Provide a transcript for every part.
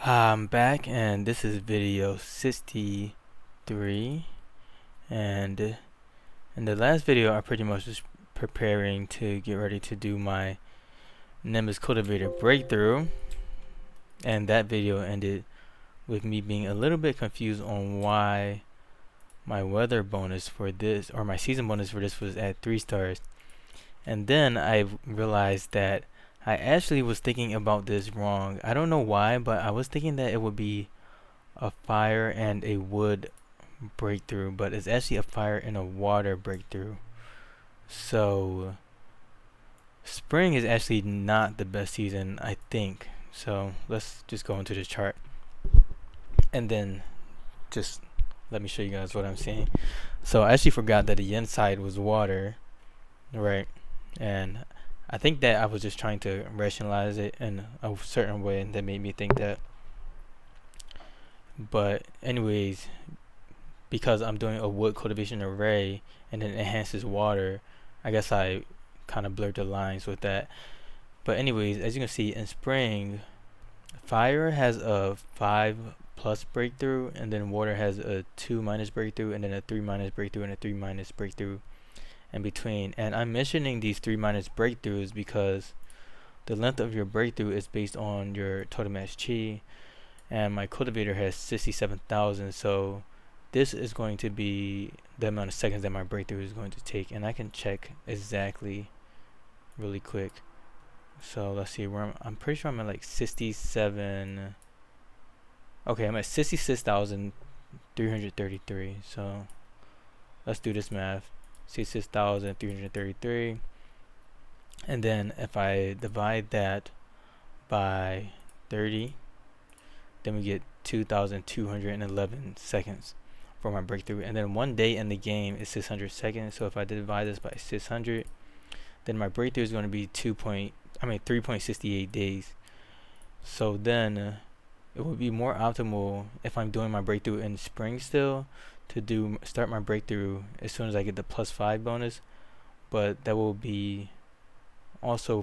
I'm back, and this is video 63. And in the last video, I pretty much was preparing to get ready to do my Nimbus cultivator breakthrough, and that video ended with me being a little bit confused on why my weather bonus for this, or my season bonus for this, was at 3 stars. And then I realized that I actually was thinking about this wrong. I don't know why, but I was thinking that it would be a fire and a wood breakthrough, but it's actually a fire and a water breakthrough. So spring is actually not the best season, I think. So let's just go into the chart and then just let me show you guys what I'm seeing. So I actually forgot that the inside was water, right? And I think that I was just trying to rationalize it in a certain way that made me think that. But anyways, because I'm doing a wood cultivation array and then enhances water, I guess I kind of blurred the lines with that. But anyways, as you can see, in spring, fire has a 5 plus breakthrough, and then water has a 2 minus breakthrough, and then a 3 minus breakthrough, and a 3 minus breakthrough in between. And I'm mentioning these 3 minus breakthroughs because the length of your breakthrough is based on your total max chi, and my cultivator has 67,000, so this is going to be the amount of seconds that my breakthrough is going to take, and I can check exactly really quick. So let's see where I'm pretty sure I'm at like 67. Okay, I'm at 66,333. So let's do this math. 66,333, and then if I divide that by 30, then we get 2,211 seconds for my breakthrough. And then 1 day in the game is 600 seconds. So if I divide this by 600, then my breakthrough is going to be 3.68 days. So then it would be more optimal if I'm doing my breakthrough in spring still to start my breakthrough as soon as I get the +5 bonus. But that will also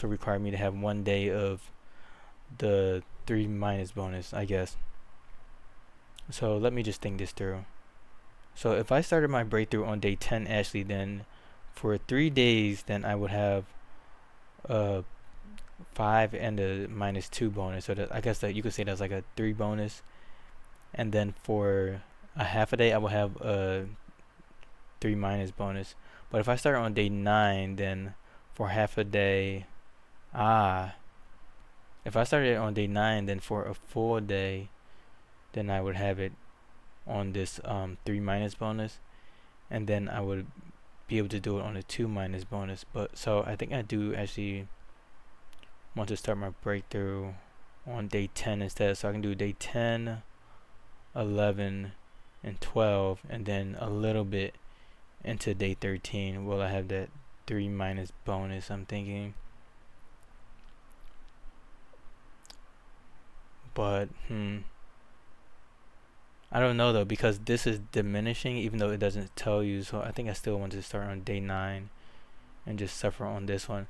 require me to have 1 day of the 3 minus bonus, I guess. So let me just think this through. So if I started my breakthrough on day 10 actually, then for 3 days, then I would have a 5 and a -2 bonus. So that, I guess that you could say that's like a 3 bonus. And then for a half a day, I will have a 3 minus bonus. But if I start on day 9, then for half a day, if I started on day 9, then for a full day, then I would have it on this 3 minus bonus, and then I would be able to do it on a 2 minus bonus. But so I think I do actually want to start my breakthrough on day 10 instead, so I can do day 10, 11, and 12, and then a little bit into day 13 will I have that 3 minus bonus, I'm thinking. But I don't know though, because this is diminishing even though it doesn't tell you, so I think I still want to start on day 9 and just suffer on this one.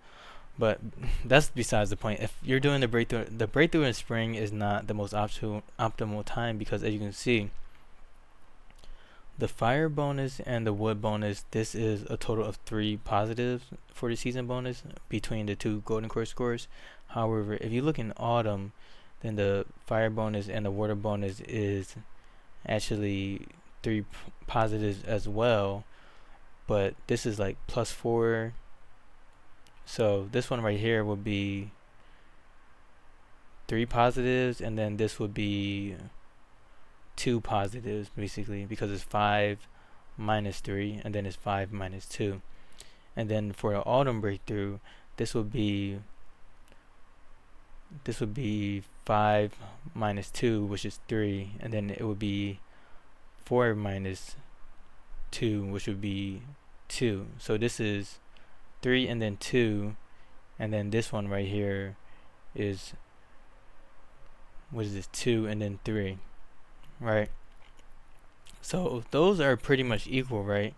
But that's besides the point. If you're doing the breakthrough in spring is not the most optimal time, because as you can see, the fire bonus and the wood bonus, this is a total of 3 positives for the season bonus between the 2 golden core scores. However, if you look in autumn, then the fire bonus and the water bonus is actually 3 positives as well, but this is like +4. So this one right here would be 3 positives, and then this would be 2 positives basically, because it's 5 minus 3, and then it's 5 minus 2. And then for the autumn breakthrough, this would be 5 minus 2, which is 3, and then it would be 4 minus 2, which would be 2. So this is 3 and then 2, and then this one right here is, what is this, 2 and then 3, right? So those are pretty much equal, right?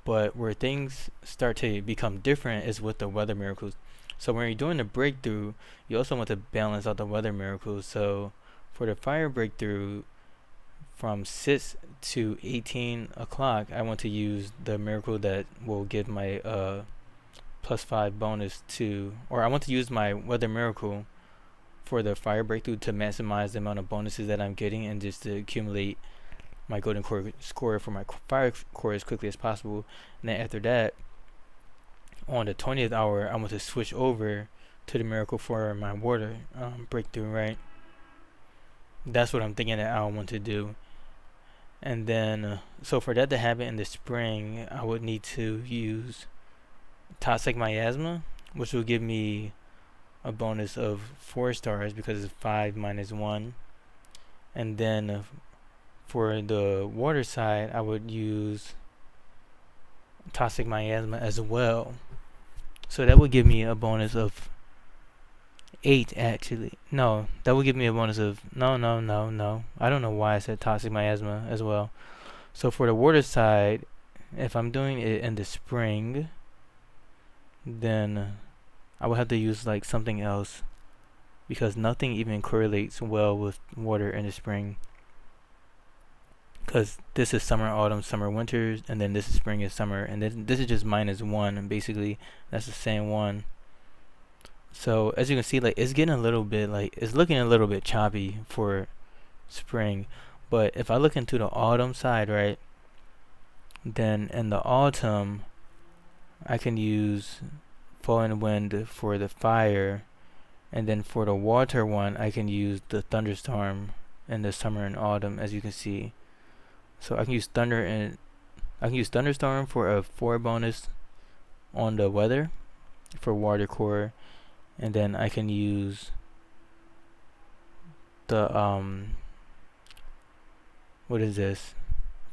But where things start to become different is with the weather miracles. So when you're doing the breakthrough, you also want to balance out the weather miracles. So for the fire breakthrough from 6 to 18 o'clock, I want to use the miracle that will give my +5 bonus to, or I want to use my weather miracle for the fire breakthrough to maximize the amount of bonuses that I'm getting and just to accumulate my golden core score for my fire core as quickly as possible. And then after that, on the 20th hour, I want to switch over to the miracle for my water breakthrough, right? That's what I'm thinking that I want to do. And then, so for that to happen in the spring, I would need to use Toxic Miasma, which will give me a bonus of 4 stars because it's 5 minus 1. And then for the water side, I would use Toxic Miasma as well. So that would give me a bonus of 8 actually. No, that would give me a bonus of, no. I don't know why I said Toxic Miasma as well. So for the water side, if I'm doing it in the spring, then I would have to use like something else because nothing even correlates well with water in the spring. Because this is summer, autumn, summer, winters, and then this is spring is summer, and then this is just -1, and basically that's the same one. So as you can see, like it's getting a little bit like it's looking a little bit choppy for spring. But if I look into the autumn side, right, then in the autumn I can use falling wind for the fire, and then for the water one I can use the thunderstorm in the summer and autumn, as you can see. So I can use thunderstorm for a 4 bonus on the weather for water core, and then I can use the what is this?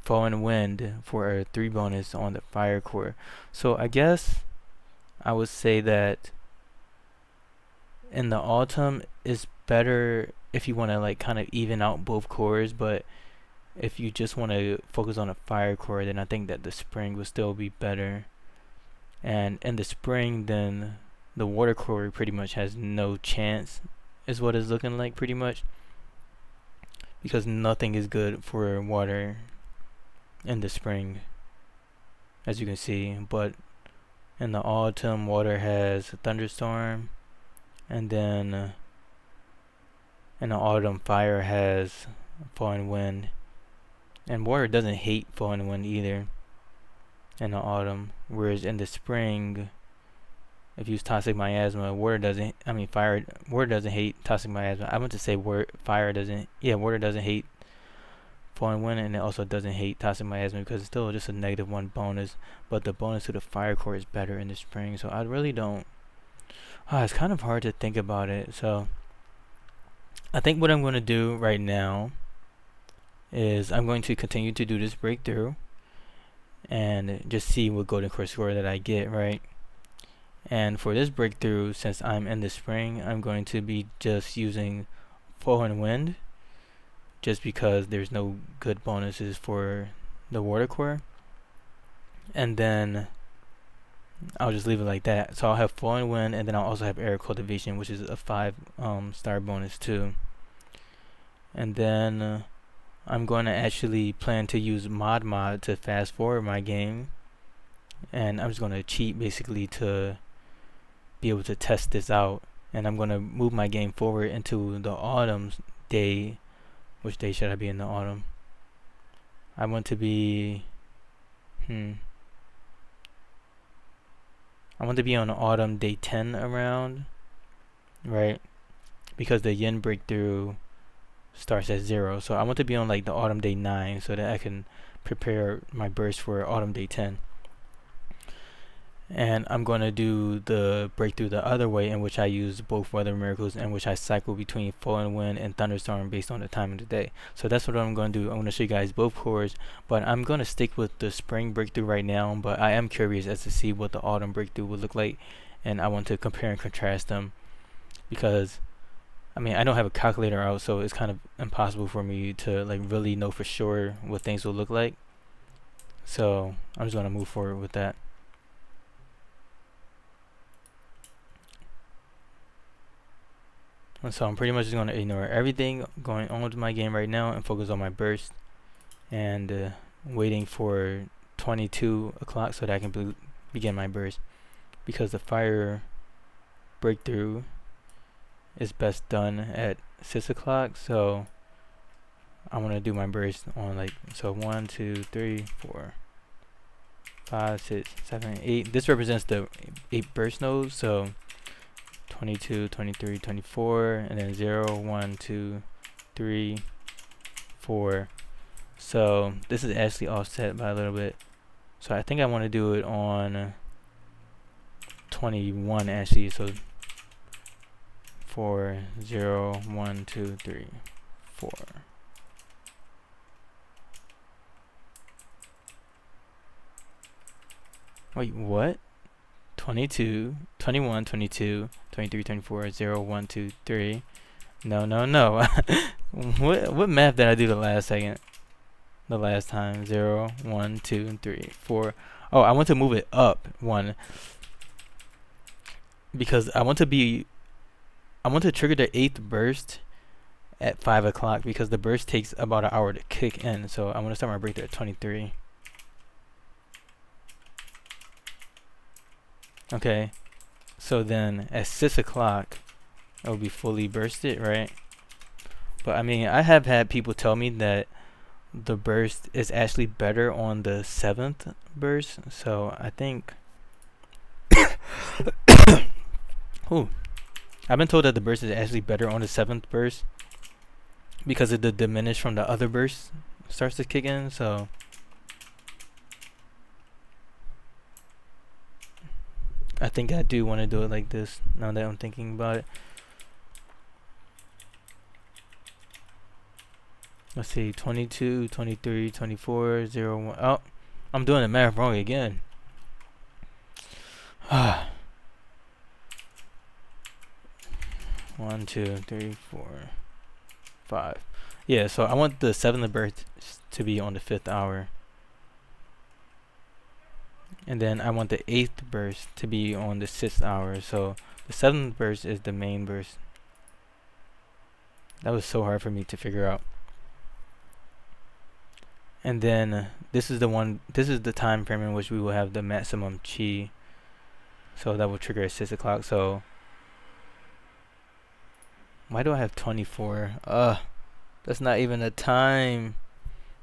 Falling wind for a 3 bonus on the fire core. So I guess I would say that in the autumn is better if you want to like kind of even out both cores, but if you just want to focus on a fire core, then I think that the spring will still be better. And in the spring, then the water core pretty much has no chance, is what it's looking like pretty much, because nothing is good for water in the spring, as you can see. But in the autumn, water has a thunderstorm, and then in the autumn, fire has falling wind. And water doesn't hate falling wind either in the autumn, whereas in the spring, if you use Toxic Miasma, water doesn't hate Toxic Miasma. I want to say water doesn't hate falling wind, and it also doesn't hate Toxic Miasma because it's still just a -1 bonus, but the bonus to the fire core is better in the spring. So I really don't, it's kind of hard to think about it. So I think what I'm going to do right now is I'm going to continue to do this breakthrough and just see what golden core score that I get, right? And for this breakthrough, since I'm in the spring, I'm going to be just using falling wind, just because there's no good bonuses for the water core. And then I'll just leave it like that. So I'll have falling wind, and then I'll also have air cultivation, which is a 5 star bonus too. And then I'm going to actually plan to use mod to fast forward my game, and I'm just going to cheat basically to be able to test this out. And I'm going to move my game forward into the autumn day. Which day should I be in the autumn? I want to be I want to be on autumn day 10 around, right? Because the yin breakthrough starts at 0. So I want to be on like the autumn day 9 so that I can prepare my burst for autumn day 10. And I'm going to do the breakthrough the other way, in which I use both weather miracles, in which I cycle between falling wind and thunderstorm based on the time of the day. So that's what I'm going to do. I'm going to show you guys both cores, but I'm going to stick with the spring breakthrough right now, but I am curious as to see what the autumn breakthrough would look like, and I want to compare and contrast them, because I don't have a calculator out, so it's kind of impossible for me to like really know for sure what things will look like. So I'm just going to move forward with that. And so I'm pretty much just going to ignore everything going on with my game right now and focus on my burst, and waiting for 22 o'clock so that I can begin my burst, because the fire breakthrough is best done at 6 o'clock. So I want to do my burst on like, so 1 2 3 4 5 6 7 8. This represents the 8 burst nodes, so 22 23 24, and then 0 1 2 3 4. So this is actually offset by a little bit, so I think I want to do it on 21 actually. So 4 0 1 2 3 4. Wait, what? 22 21 22 23 24 0 1 2 3. No. What math did I do the last time? 0 1 2 3 4. Oh, I want to move it up 1, because I want to trigger the 8th burst at 5 o'clock, because the burst takes about an hour to kick in. So I want to start my breakthrough at 23. Okay, so then at 6 o'clock it will be fully bursted, right? But I mean, I have had people tell me that the burst is actually better on the 7th burst, so I think ooh, I've been told that the burst is actually better on the 7th burst because of the diminish from the other burst starts to kick in. So I think I do want to do it like this now that I'm thinking about it. Let's see, 22, 23, 24, 0, 1. Oh, I'm doing the math wrong again. 1 2 3 4 5. Yeah, so I want the 7th burst to be on the 5th hour, and then I want the 8th burst to be on the 6th hour. So the 7th burst is the main burst. That was so hard for me to figure out. And then this is the time frame in which we will have the maximum chi. So that will trigger at 6 o'clock. So why do I have 24? That's not even a time.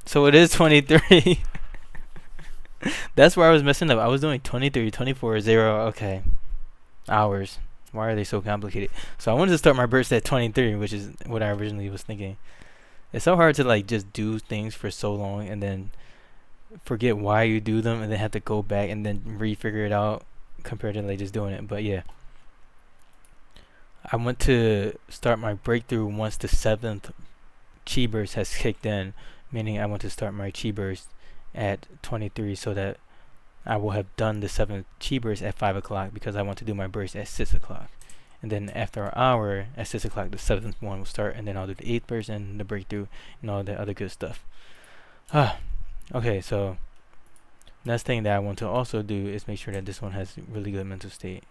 So it is 23. That's where I was messing up. I was doing 23, 24, 0. Okay. Hours. Why are they so complicated? So I wanted to start my burst at 23, which is what I originally was thinking. It's so hard to like just do things for so long and then forget why you do them, and then have to go back and then re-figure it out compared to like just doing it. But yeah, I want to start my breakthrough once the 7th chi burst has kicked in, meaning I want to start my chi burst at 23 so that I will have done the 7th chi burst at 5 o'clock, because I want to do my burst at 6 o'clock. And then after an hour at 6 o'clock, the 7th one will start, and then I'll do the 8th burst and the breakthrough and all that other good stuff. Okay, so next thing that I want to also do is make sure that this one has really good mental state.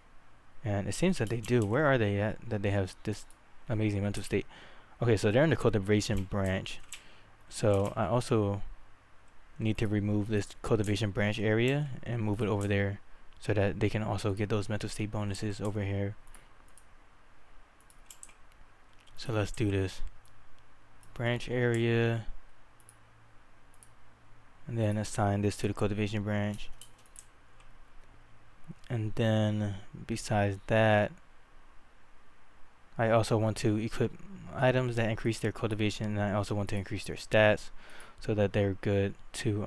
And it seems that they do. Where are they at that they have this amazing mental state? Okay, so they're in the cultivation branch. So I also need to remove this cultivation branch area and move it over there so that they can also get those mental state bonuses over here. So let's do this. Branch area. And then assign this to the cultivation branch. And then besides that, I also want to equip items that increase their cultivation, and I also want to increase their stats so that they're good to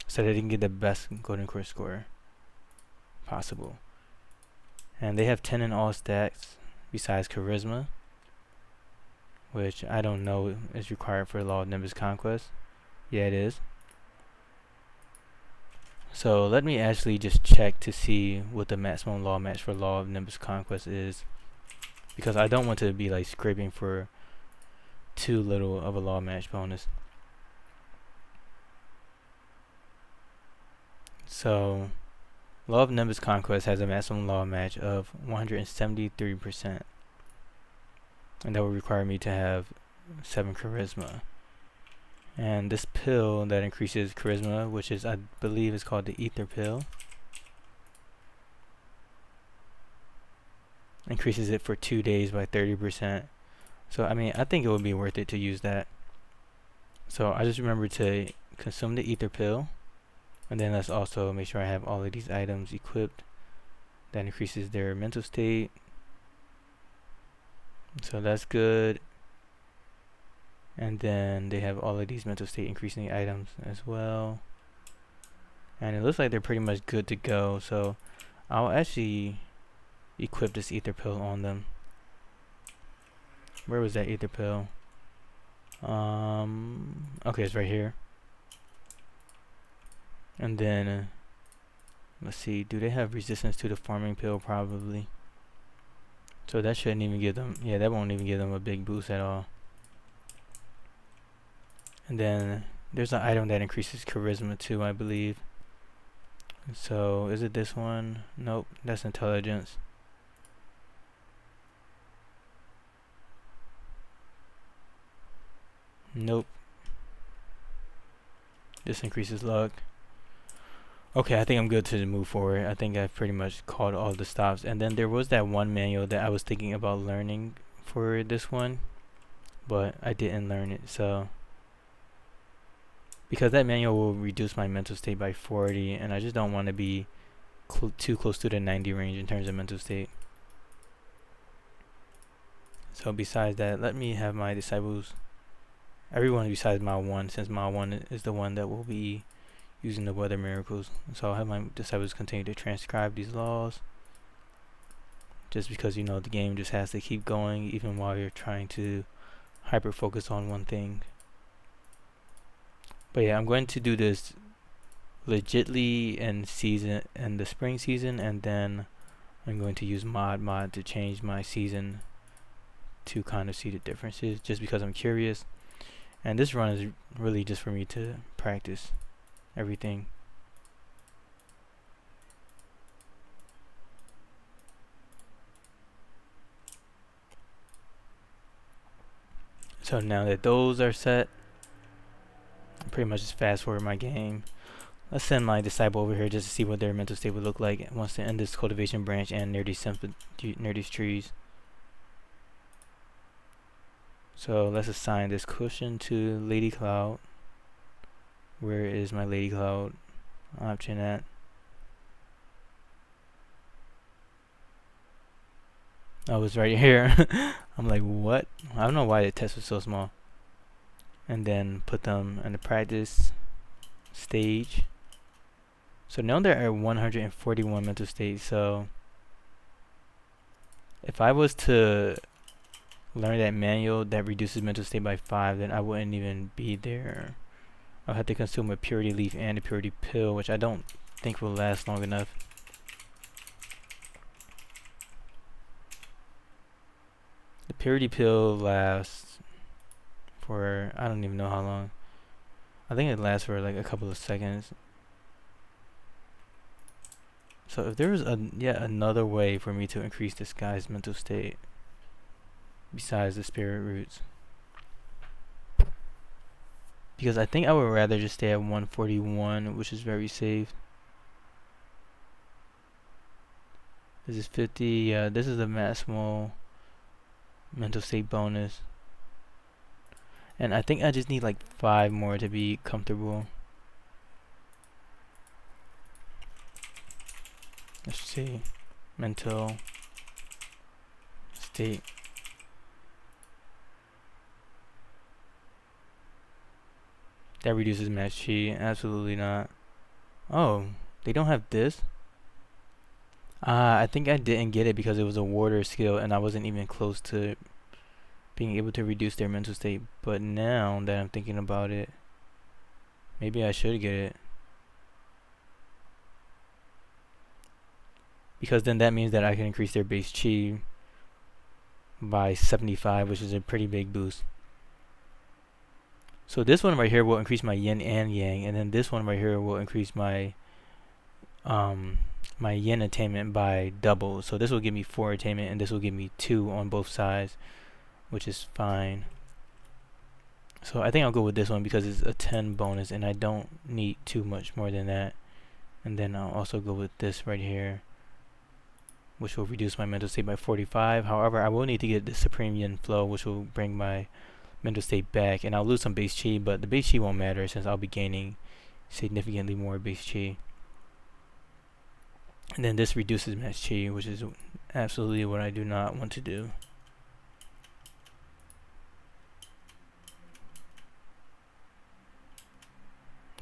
so that they can get the best golden core score possible. And they have 10 in all stats besides charisma, which I don't know is required for Law of Nimbus Conquest. Yeah, it is. So let me actually just check to see what the maximum law match for Law of Nimbus Conquest is, because I don't want to be like scraping for too little of a law match bonus. So Law of Nimbus Conquest has a maximum law match of 173%. and that will require me to have 7 charisma. And this pill that increases charisma, which is, I believe, is called the ether pill, increases it for 2 days by 30%. So I mean, I think it would be worth it to use that. So I just remember to consume the ether pill, and then let's also make sure I have all of these items equipped. That increases their mental state, so that's good. And then they have all of these mental state increasing items as well, and it looks like they're pretty much good to go. So I'll actually equip this ether pill on them. Where was that ether pill? Okay, it's right here. And then let's see, do they have resistance to the farming pill? Probably. So that shouldn't even give them, yeah, that won't even give them a big boost at all. And then there's an item that increases charisma too, I believe. So is it this one? Nope, that's intelligence. Nope. This increases luck. Okay, I think I'm good to move forward. I think I've pretty much called all the stops. And then there was that one manual that I was thinking about learning for this one, but I didn't learn it. So because that manual will reduce my mental state by 40, and I just don't want to be too close to the 90 range in terms of mental state. So besides that, let me have my disciples, everyone besides Mile 1, since Mile 1 is the one that will be using the weather miracles. So I'll have my disciples continue to transcribe these laws, just because, you know, the game just has to keep going even while you're trying to hyper focus on one thing. But yeah, I'm going to do this legitly in the spring season, and then I'm going to use mod to change my season to kind of see the differences, just because I'm curious. And this run is really just for me to practice everything. So now that those are set, I pretty much just fast forward my game. Let's send my disciple over here just to see what their mental state would look like once they end this cultivation branch and near these trees. So let's assign this cushion to Lady Cloud. Where is my Lady Cloud option at? Oh, it's right here. I'm like, what? I don't know why the test was so small. And then put them in the practice stage. So now they're at 141 mental state. So if I was to learn that manual that reduces mental state by 5, then I wouldn't even be there. I'll have to consume a purity leaf and a purity pill, which I don't think will last long enough. The purity pill lasts for, I don't even know how long. I think it lasts for like a couple of seconds. So if there was yet another way for me to increase this guy's mental state besides the spirit roots, because I think I would rather just stay at 141, which is very safe. This is 50. Yeah, this is the maximal mental state bonus. And I think I just need like 5 more to be comfortable. Let's see. Mental state. That reduces match chi. Absolutely not. Oh, they don't have this? I think I didn't get it because it was a warder skill and I wasn't even close to being able to reduce their mental state. But now that I'm thinking about it, maybe I should get it. Because then that means that I can increase their base chi by 75, which is a pretty big boost. So this one right here will increase my yin and yang, and then this one right here will increase my my yin attainment by double. So this will give me 4 attainment, and this will give me 2 on both sides, which is fine. So I think I'll go with this one because it's a 10 bonus and I don't need too much more than that. And then I'll also go with this right here, which will reduce my mental state by 45. However, I will need to get the Supreme Yin Flow, which will bring my mental state back, and I'll lose some base chi, but the base chi won't matter since I'll be gaining significantly more base chi. And then this reduces match chi, which is absolutely what I do not want to do.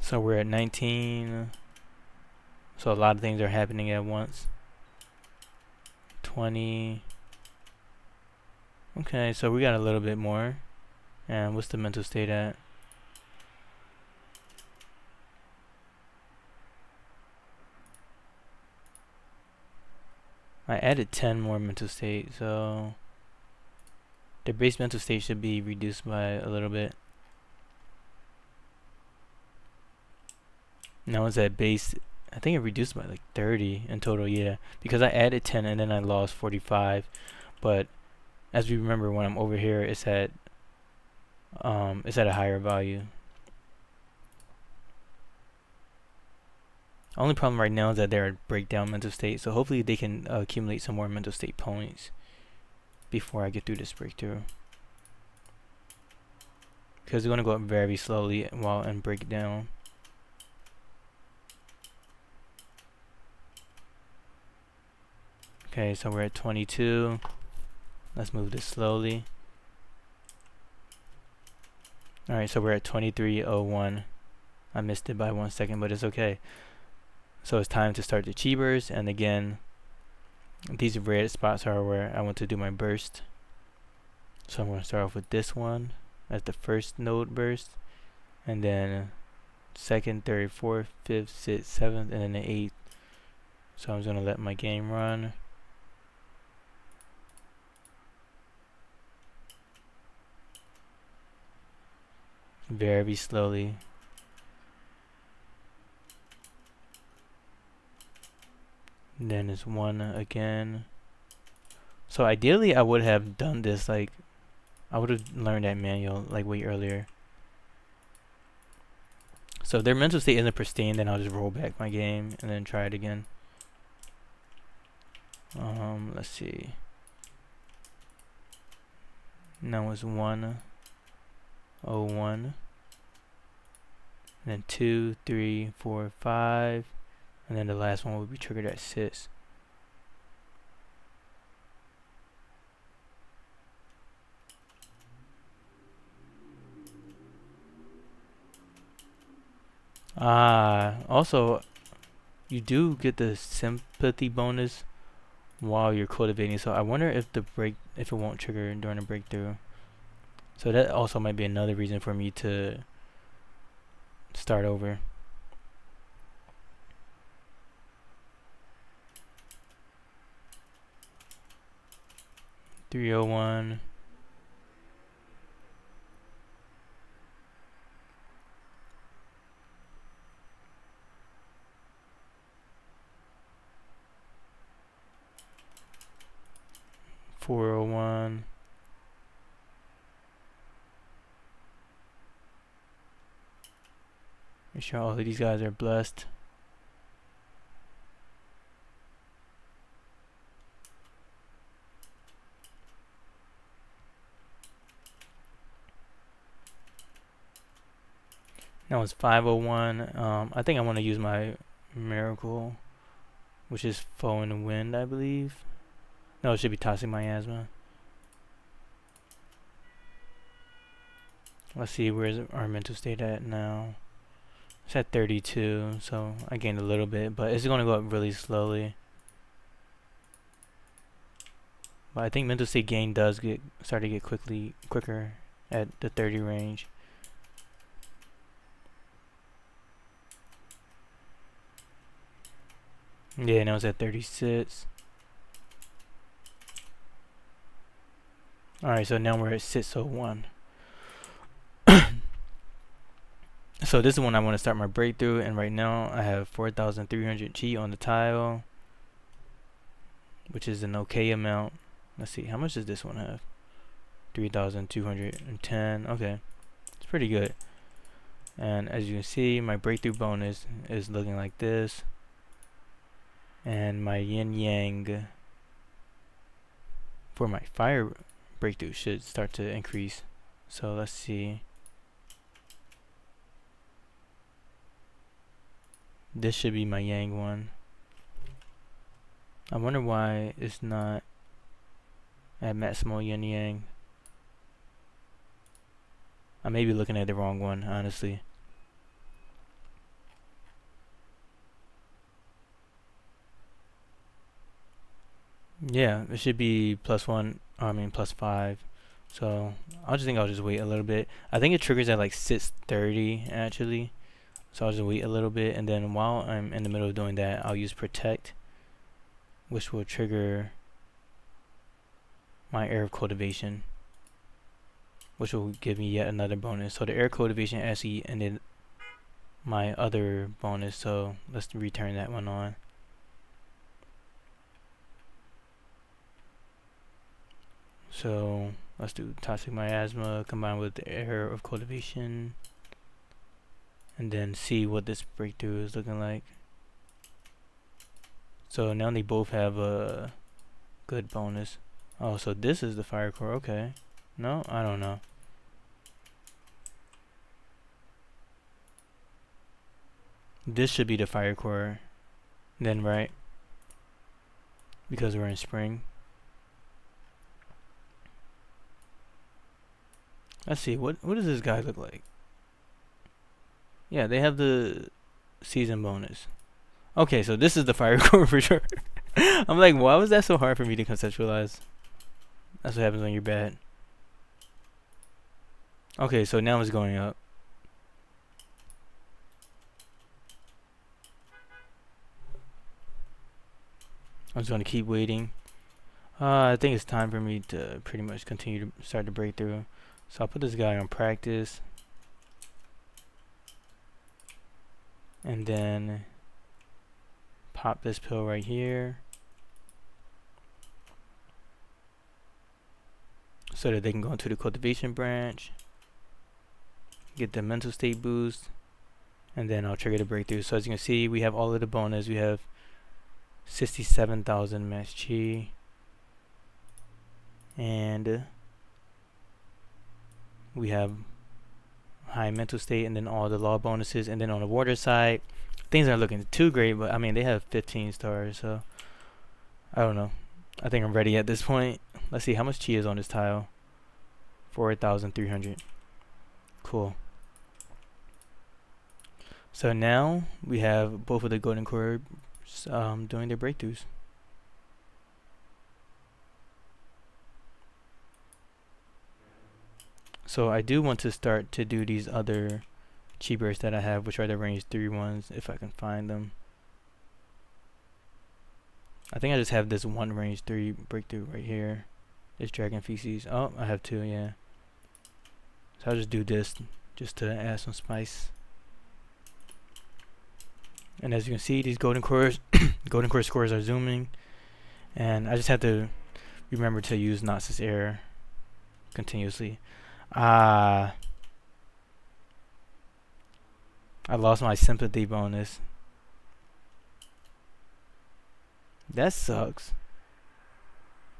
So we're at 19. So a lot of things are happening at once. 20. Okay, so we got a little bit more. And what's the mental state at? I added 10 more mental state, so the base mental state should be reduced by a little bit. Now it's at base, I think it reduced by like 30 in total, yeah. Because I added 10 and then I lost 45. But as we remember, when I'm over here, it's at a higher value. Only problem right now is that they're at breakdown mental state, so hopefully they can accumulate some more mental state points before I get through this breakthrough. Because they're going to go up very slowly while in breakdown. Okay, so we're at 22. Let's move this slowly. Alright, so we're at 23:01. I missed it by 1 second, but it's okay. So it's time to start the chi burst, and again, these red spots are where I want to do my burst. So I'm going to start off with this one as the first node burst, and then second, third, fourth, fifth, sixth, seventh, and then the 8th. So I'm just going to let my game run. Very slowly. And then it's 1 again. So ideally I would have done this, like I would have learned that manual like way earlier. So if their mental state isn't pristine, then I'll just roll back my game and then try it again. Let's see. Now it's 1:01. And then 2, 3, 4, 5. And then the last one will be triggered at 6. Also, you do get the sympathy bonus while you're cultivating. So I wonder if if it won't trigger during a breakthrough. So that also might be another reason for me to start over. $301. $401. Make sure all of these guys are blessed. Now it's 501. I think I want to use my miracle, which is foe in the wind, I believe. No, it should be toxic miasma. Let's see, where's our mental state at now? It's at 32, so I gained a little bit, but it's going to go up really slowly. But I think mental state gain does start to get quicker at the 30 range. Yeah, now it's at 36. Alright, so now we're at 601. So this is when I want to start my breakthrough, and right now I have 4,300 chi on the tile, which is an okay amount. Let's see, how much does this one have? 3,210. Okay, it's pretty good. And as you can see, my breakthrough bonus is looking like this, and my yin yang for my fire breakthrough should start to increase. So let's see. This should be my yang one. I wonder why it's not at maximal yin yang. I may be looking at the wrong one, honestly. Yeah, it should be +1, +5. So I'll just wait a little bit. I think it triggers at like 6:30 actually. So I'll just wait a little bit, and then while I'm in the middle of doing that, I'll use protect, which will trigger my air of cultivation, which will give me yet another bonus. So the air cultivation actually ended my other bonus, so let's return that one on. So let's do toxic miasma combined with the air of cultivation, and then see what this breakthrough is looking like. So now they both have a good bonus. Oh, so this is the fire core. Okay. No, I don't know. This should be the fire core then, right? Because we're in spring. Let's see, what does this guy look like? Yeah, they have the season bonus. Okay, so this is the fire core for sure. I'm like, why was that so hard for me to conceptualize? That's what happens when you're bad. Okay, so now it's going up. I'm just gonna keep waiting. I think it's time for me to pretty much continue to start the breakthrough. So I'll put this guy on practice, and then pop this pill right here so that they can go into the cultivation branch, get the mental state boost, and then I'll trigger the breakthrough. So as you can see, we have all of the bonus. We have 67,000 max chi, and we have high mental state, and then all the law bonuses. And then on the water side, things aren't looking too great, but I mean, they have 15 stars, so I don't know. I think I'm ready at this point. Let's see how much chi is on this tile. 4,300. Cool. So now we have both of the golden core doing their breakthroughs. So I do want to start to do these other chi bursts that I have, which are the range 3 ones, if I can find them. I think I just have this one range 3 breakthrough right here. It's Dragon Feces. Oh, I have 2, yeah. So I'll just do this just to add some spice. And as you can see, these golden cores, golden core scores are zooming, and I just have to remember to use Noxus Air continuously. I lost my sympathy bonus. That sucks.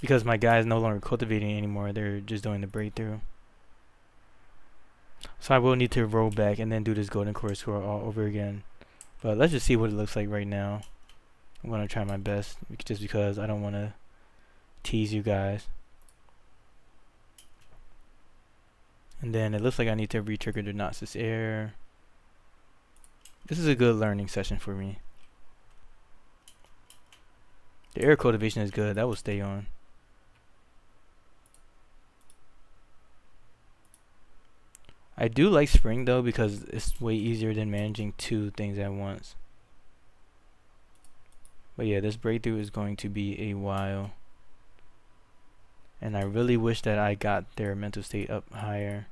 Because my guy is no longer cultivating anymore. They're just doing the breakthrough. So I will need to roll back and then do this golden core score all over again. But let's just see what it looks like right now. I'm going to try my best, just because I don't want to tease you guys. And then it looks like I need to re-trigger the Noxus Air. This is a good learning session for me. The air cultivation is good. That will stay on. I do like spring though, because it's way easier than managing 2 things at once. But yeah, this breakthrough is going to be a while. And I really wish that I got their mental state up higher.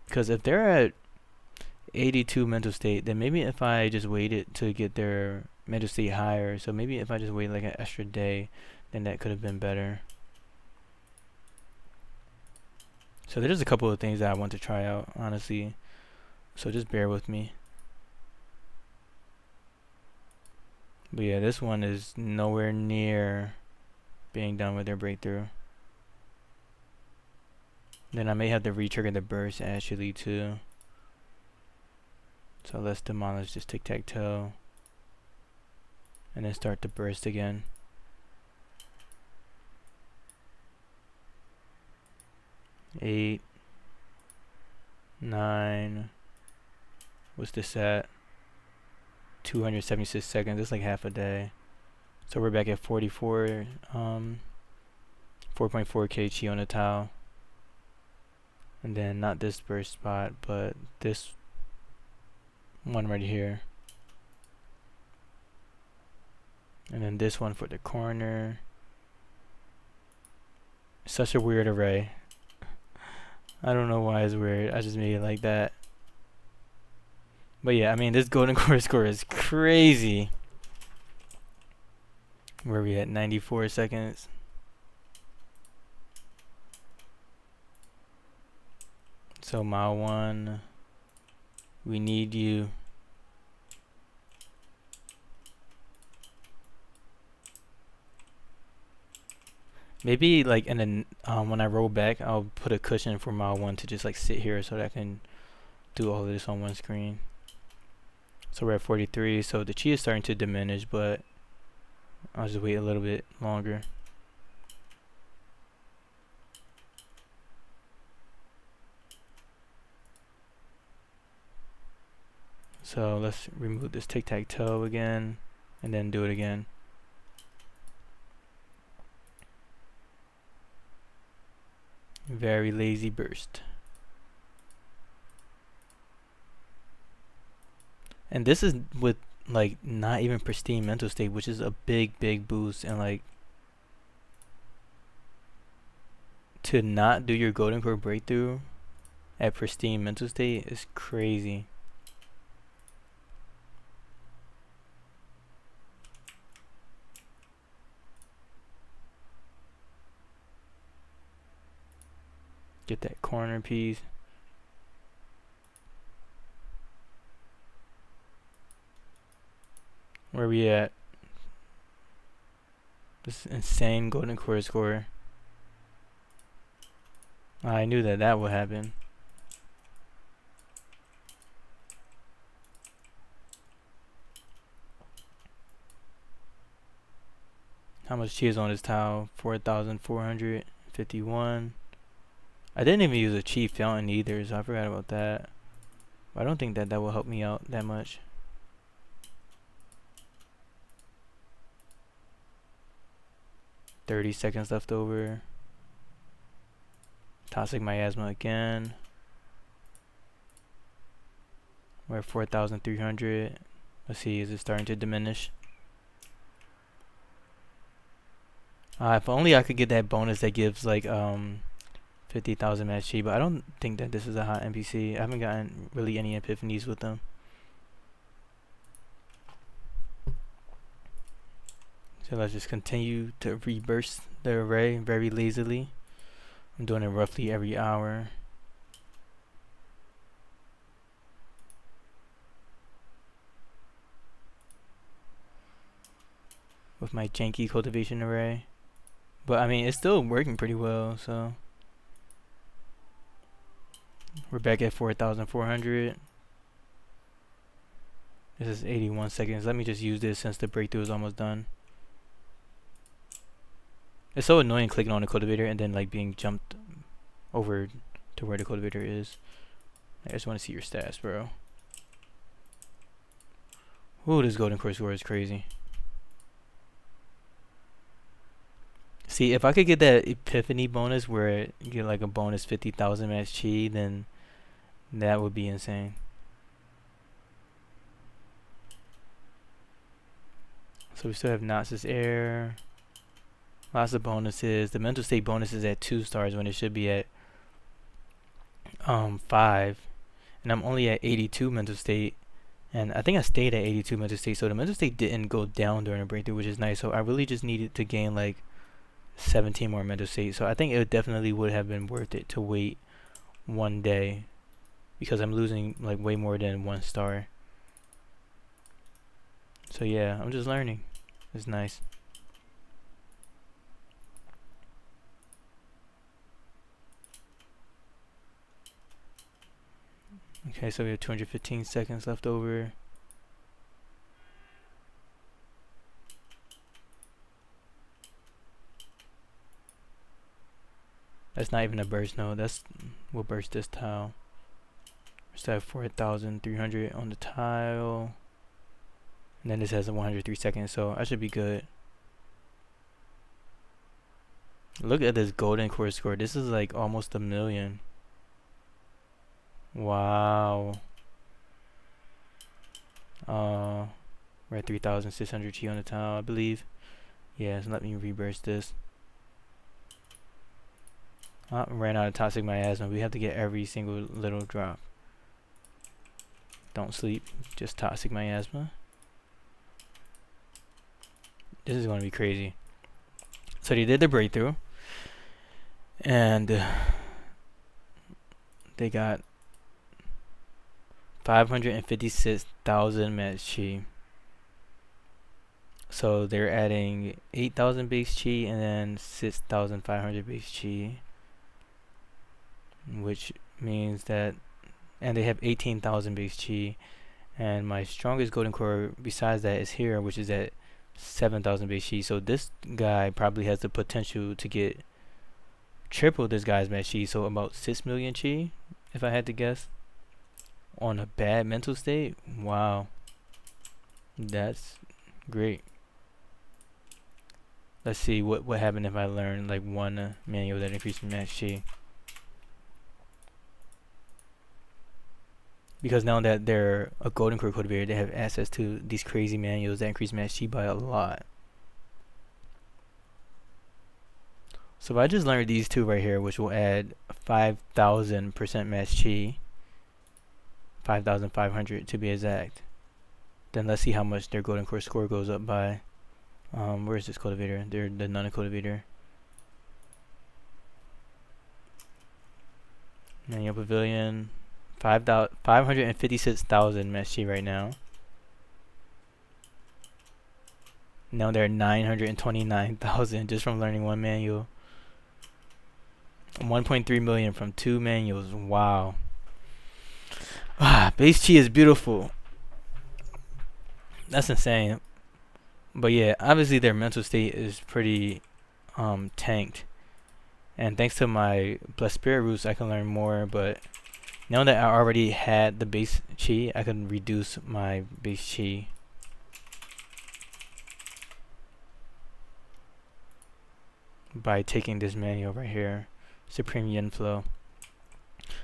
Because if they're at 82 mental state, then maybe if I just waited to get their mental state higher, so maybe if I just wait like an extra day, then that could have been better. So there's a couple of things that I want to try out, honestly. So just bear with me. But yeah, this one is nowhere near being done with their breakthrough. Then I may have to re-trigger the burst actually too. So let's demolish this tic-tac-toe. And then start the burst again. 8, 9. What's this at? 276 seconds. That's like half a day. So we're back at 44. 4.4k chi on the towel. And then not this burst spot, but this one right here. And then this one for the corner. Such a weird array. I don't know why it's weird. I just made it like that. But yeah, I mean, this golden core score is crazy. Where are we at? 94 seconds. So mile 1, we need you. Maybe like in the when I roll back, I'll put a cushion for mile 1 to just like sit here so that I can do all of this on one screen. So we're at 43, so the chi is starting to diminish, but I'll just wait a little bit longer. So let's remove this tic-tac-toe again, and then do it again. Very lazy burst. And this is with like not even pristine mental state, which is a big boost. And like to not do your golden core breakthrough at pristine mental state is crazy. Get that corner piece. Where we at? This insane golden core score. I knew that would happen. How much chi is on this towel? 4,451. I didn't even use a chi fountain either, so I forgot about that. I don't think that will help me out that much. $30 seconds left over. Toxic miasma again. We're at 4,300. Let's see, is it starting to diminish? If only I could get that bonus that gives like 50,000 match chi, but I don't think that this is a hot NPC. I haven't gotten really any epiphanies with them. So let's just continue to reburst the array very lazily. I'm doing it roughly every hour. With my janky cultivation array. But I mean, it's still working pretty well, so. We're back at 4,400. This is 81 seconds. Let me just use this since the breakthrough is almost done. It's so annoying clicking on the cultivator and then like being jumped over to where the cultivator is. I just want to see your stats, bro. Ooh, this golden core score is crazy. See, if I could get that epiphany bonus where you get like a bonus 50,000 match chi, then that would be insane. So we still have Noxus Air. Lots of bonuses. The mental state bonus is at 2 stars when it should be at 5. And I'm only at 82 mental state. And I think I stayed at 82 mental state. So the mental state didn't go down during the breakthrough, which is nice. So I really just needed to gain like 17 more mental states. So I think it definitely would have been worth it to wait one day, because I'm losing like way more than 1 star. So yeah, I'm just learning. It's nice. Okay, so we have 215 seconds left over. That's not even a burst node. We'll burst this tile. We still have 4,300 on the tile. And then this has a 103 seconds, so I should be good. Look at this golden core score. This is like almost 1 million. Wow. We're at 3,600 chi on the tile, I believe. Yeah, so let me reburst this. Ran out of toxic miasma. We have to get every single little drop. Don't sleep, just toxic miasma. This is going to be crazy. So they did the breakthrough, and they got 556,000 match chi. So they're adding 8,000 base chi and then 6,500 base chi, which means that, and they have 18,000 base chi, and my strongest golden core besides that is here, which is at 7,000 base chi. So this guy probably has the potential to get triple this guy's match chi, so about 6 million chi, if I had to guess, on a bad mental state. Wow, that's great. Let's see what happened if I learn like one manual that increases match chi. Because now that they're a golden core cultivator, they have access to these crazy manuals that increase match chi by a lot. So if I just learned these two right here, which will add 5,000% match chi, 5,500 to be exact, then let's see how much their golden core score goes up by. Where is this cultivator? They're the Nana cultivator. Manual pavilion, 556,000 match chi right now. Now they're 929,000 just from learning one manual. 1.3 million from 2 manuals. Wow. Base chi is beautiful. That's insane. But yeah, obviously their mental state is pretty tanked. And thanks to my Blessed Spirit roots, I can learn more. But now that I already had the base chi, I can reduce my base chi. By taking this manual right here, Supreme Yin Flow.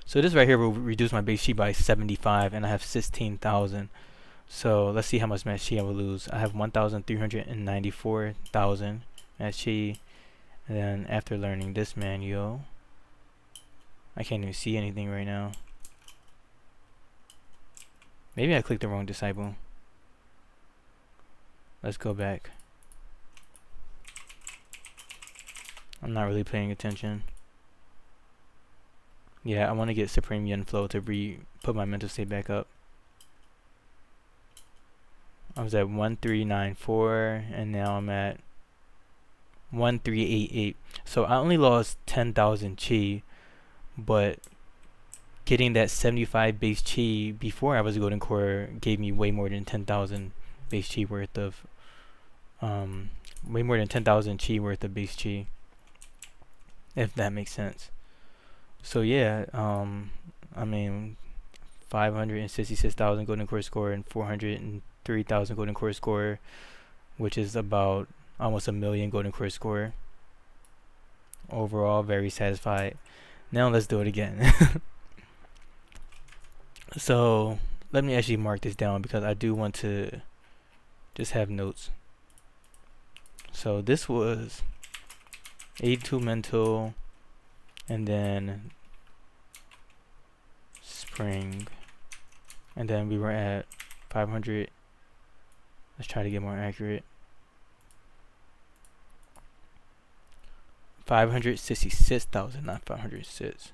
So this right here will reduce my base chi by 75, and I have 16,000. So let's see how much match chi I will lose. I have 1,394,000 match chi. And then after learning this manual, I can't even see anything right now. Maybe I clicked the wrong disciple. Let's go back. I'm not really paying attention. Yeah, I want to get Supreme Yin Flow to put my mental state back up. I was at 1394 and now I'm at 1388. So I only lost 10,000 chi, but getting that 75 base chi before I was a golden core gave me way more than 10,000 base chi worth of way more than 10,000 chi worth of base chi, if that makes sense. So yeah, I mean 566,000 golden core score and 403,000 golden core score, which is about almost 1 million golden core score. Overall, very satisfied. Now let's do it again. So let me actually mark this down because I do want to just have notes. So this was 82 mental, and then spring, and then we were at 500. Let's try to get more accurate. 566,000, not 506.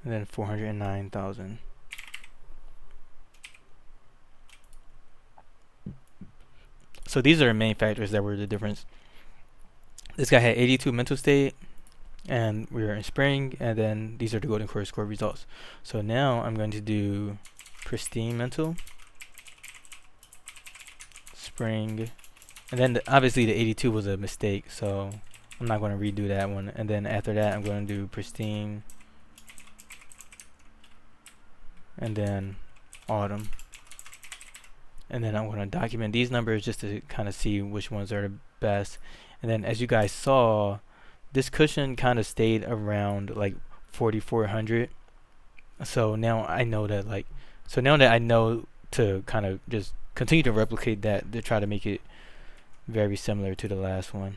And then 409,000. So these are the main factors that were the difference. This guy had 82 mental state, and we were in spring, and then these are the golden core score results. So now I'm going to do pristine mental, spring, and then obviously the 82 was a mistake, so I'm not going to redo that one. And then after that I'm going to do pristine, and then autumn, and then I'm going to document these numbers just to kind of see which ones are the best. And then as you guys saw, this cushion kind of stayed around like 4,400. So now I know that I know to kind of just continue to replicate that to try to make it very similar to the last one.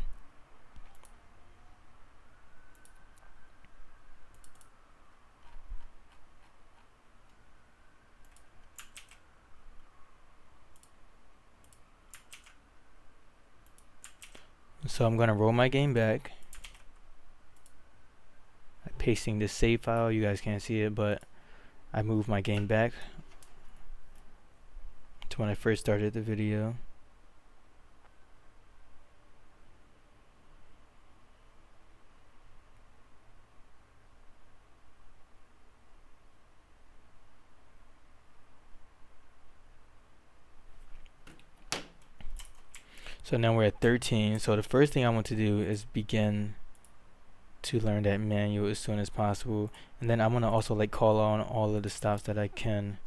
So I'm gonna roll my game back. I'm pasting this save file. You guys can't see it, but I moved my game back to when I first started the video. So now we're at 13. So the first thing I want to do is begin to learn that manual as soon as possible, and then I want to also like call on all of the stops that I can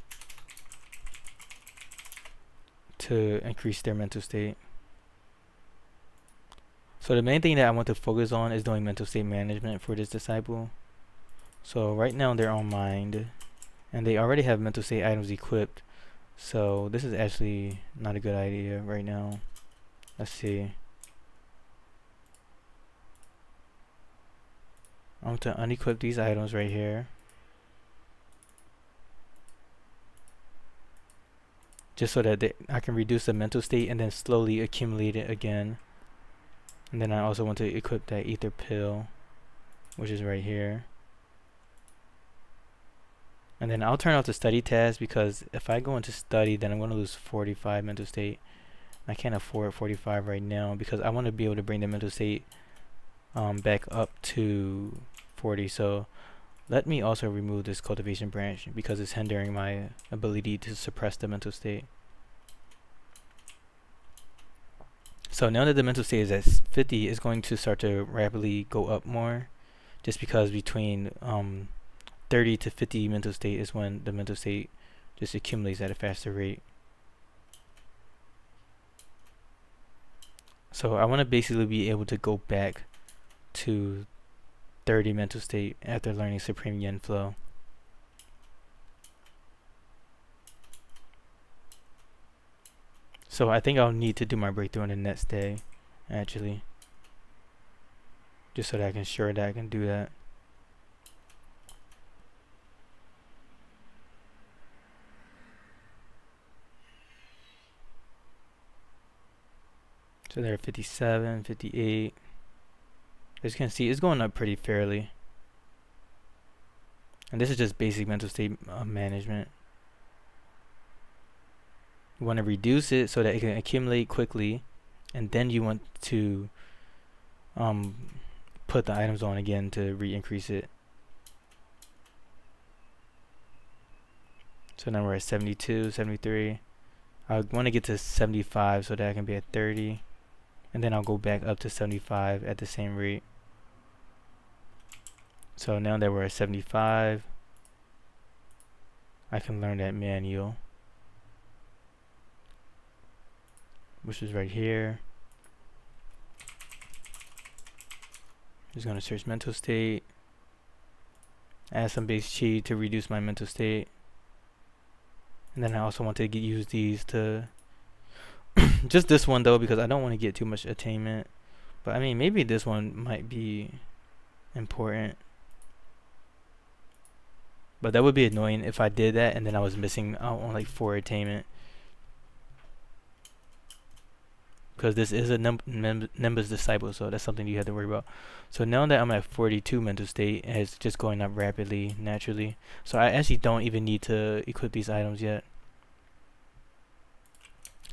to increase their mental state. So the main thing that I want to focus on is doing mental state management for this disciple. So right now they're on mind, and they already have mental state items equipped, so this is actually not a good idea right now. Let's see. I want to unequip these items right here, just so that I can reduce the mental state and then slowly accumulate it again. And then I also want to equip that ether pill, which is right here. And then I'll turn off the study task, because if I go into study, then I'm going to lose 45 mental state. I can't afford 45 right now, because I want to be able to bring the mental state back up to 40. So let me also remove this cultivation branch, because it's hindering my ability to suppress the mental state. So now that the mental state is at 50, it's going to start to rapidly go up more, just because between 30 to 50 mental state is when the mental state just accumulates at a faster rate. So I want to basically be able to go back to 30 mental state after learning Supreme Yen Flow. So I think I'll need to do my breakthrough on the next day, actually, just so that I can ensure that I can do that. So they're 57, 58. As you can see, it's going up pretty fairly. And this is just basic mental state management. You want to reduce it so that it can accumulate quickly, and then you want to put the items on again to re-increase it. So now we're at 72, 73. I want to get to 75 so that I can be at 30. And then I'll go back up to 75 at the same rate. So now that we're at 75, I can learn that manual, which is right here. Just going to search mental state, add some base chi to reduce my mental state. And then I also want to use these to just this one though, because I don't want to get too much attainment. But I mean, maybe this one might be important. But that would be annoying if I did that and then I was missing out on like 4 attainment. because this is a Nimbus disciple, so that's something you have to worry about. So now that I'm at 42 mental state, and it's just going up rapidly, naturally. So I actually don't even need to equip these items yet.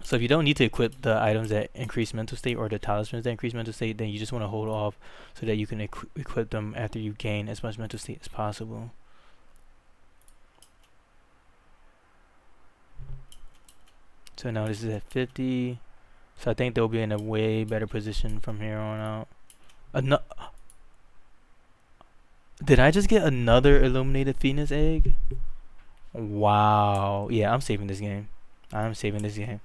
So if you don't need to equip the items that increase mental state or the talismans that increase mental state, then you just want to hold off so that you can equip them after you gain as much mental state as possible. So now this is at 50. So I think they'll be in a way better position from here on out. Did I just get another Illuminated Phoenix egg? Wow. Yeah, I'm saving this game. I'm saving this game.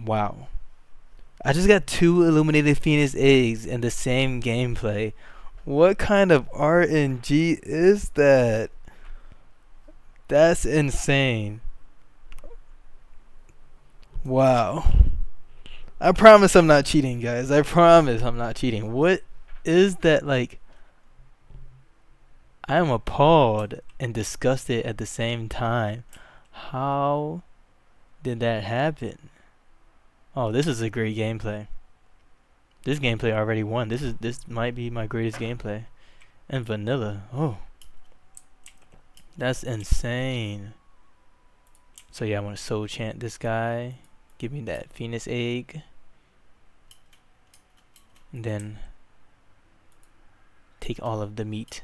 Wow. I just got 2 Illuminated Phoenix eggs in the same gameplay. What kind of RNG is that? That's insane. Wow. I promise I'm not cheating, guys. I promise I'm not cheating. What is that like? I am appalled and disgusted at the same time. How did that happen? Oh, this is a great gameplay. This gameplay already won. This might be my greatest gameplay. And vanilla. Oh. That's insane. So yeah, I want to soul chant this guy. Give me that Phoenix egg. And then take all of the meat.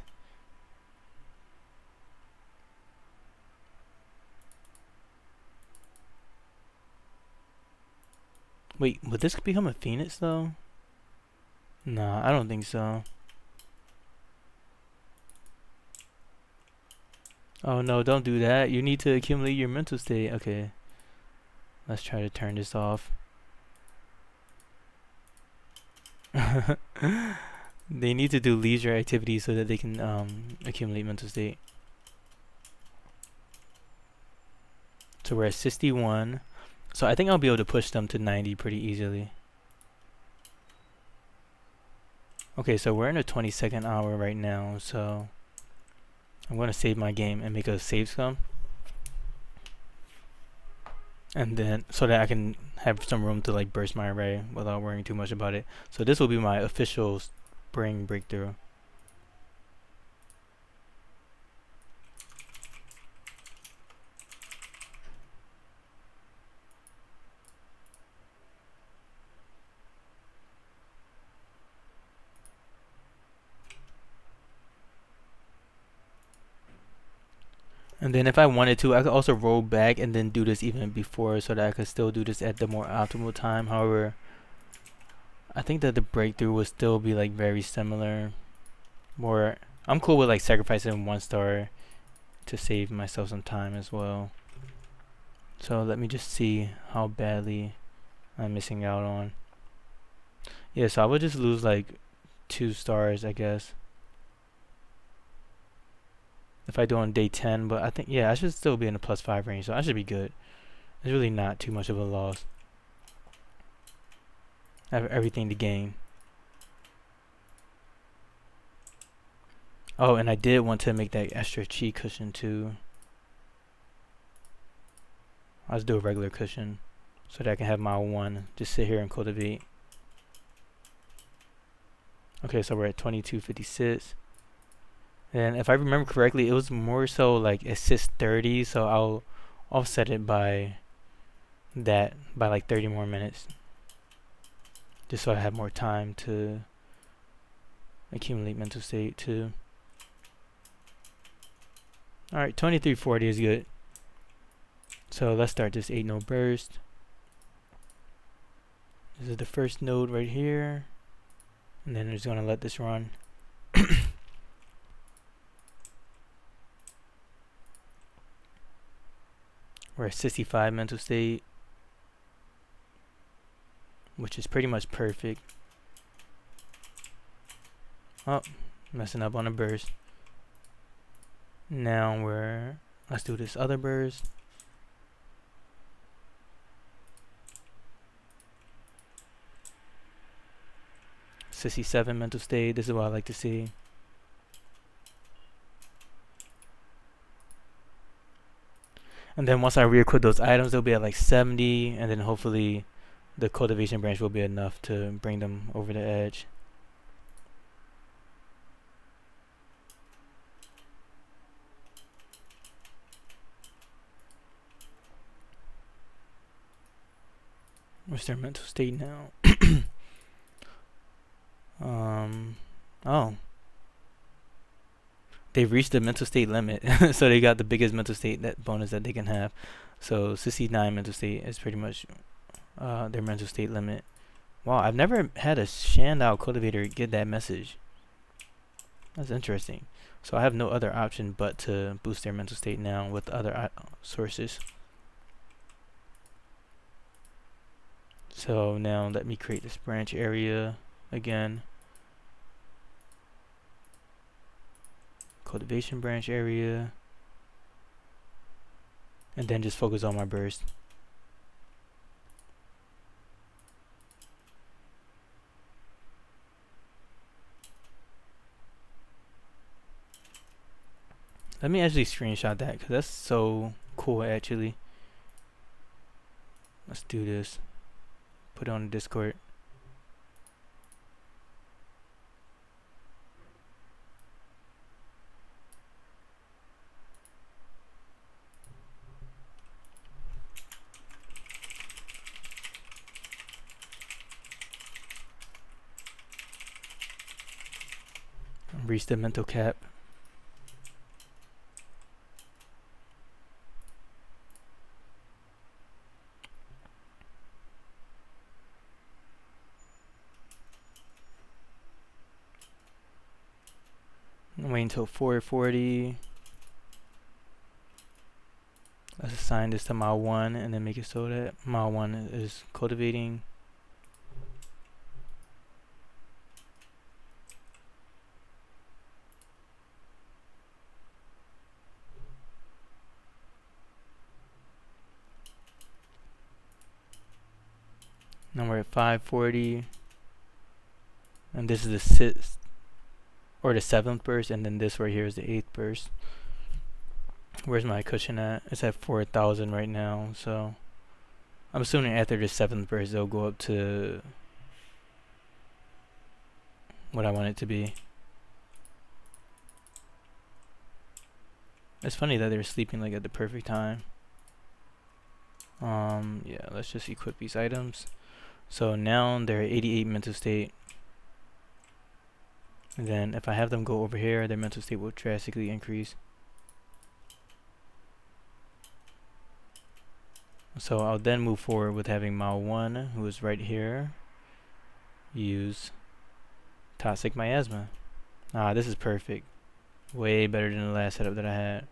Wait, would this become a Phoenix though? Nah, I don't think so. Oh no, don't do that. You need to accumulate your mental state. Okay. Let's try to turn this off. They need to do leisure activities so that they can accumulate mental state. So we're at 61. So I think I'll be able to push them to 90 pretty easily. Okay, so we're in a 22nd hour right now, so I'm going to save my game and make a save scum. And then, so that I can have some room to like burst my array without worrying too much about it. So this will be my official spring breakthrough. And then if I wanted to, I could also roll back and then do this even before so that I could still do this at the more optimal time. However, I think that the breakthrough will still be like very similar. More, I'm cool with like sacrificing 1 star to save myself some time as well. So let me just see how badly I'm missing out on. Yeah, so I would just lose like 2 stars, I guess, if I do on day 10, but I think, yeah, I should still be in the +5 range, so I should be good. It's really not too much of a loss. I have everything to gain. Oh, and I did want to make that extra chi cushion too. I'll just do a regular cushion so that I can have my 1 just sit here and cultivate. Okay, so we're at 2256. And if I remember correctly, it was more so like assist 30, so I'll offset it by that by like 30 more minutes, just so I have more time to accumulate mental state too. Alright, 2340 is good. So let's start this 8 node burst. This is the first node right here, and then I'm just gonna let this run. We're at 65 mental state, which is pretty much perfect. Oh, messing up on a burst. Now let's do this other burst. $67 mental state. This is what I like to see. And then once I re-equip those items, they'll be at like 70, and then hopefully the cultivation branch will be enough to bring them over the edge. What's their mental state now? Oh, they've reached the mental state limit. So they got the biggest mental state that bonus that they can have. So 69 mental state is pretty much their mental state limit. Wow, I've never had a Shandao cultivator get that message. That's interesting. So I have no other option but to boost their mental state now with other sources. So now let me create this branch area again. Cultivation branch area. And then just focus on my burst. Let me actually screenshot that because that's so cool actually. Let's do this. Put it on the Discord. Reach the mental cap. Wait until 440. Let's assign this to mile 1 and then make it so that mile 1 is cultivating. Now we're at 540. And this is the 6th or the 7th burst, and then this right here is the 8th burst. Where's my cushion at? It's at 4,000 right now, so I'm assuming after the 7th burst it'll go up to what I want it to be. It's funny that they're sleeping like at the perfect time. Yeah, let's just equip these items. So now they're at 88 mental state. And then if I have them go over here, their mental state will drastically increase. So I'll then move forward with having mile 1, who is right here, use toxic miasma. Ah, this is perfect. Way better than the last setup that I had.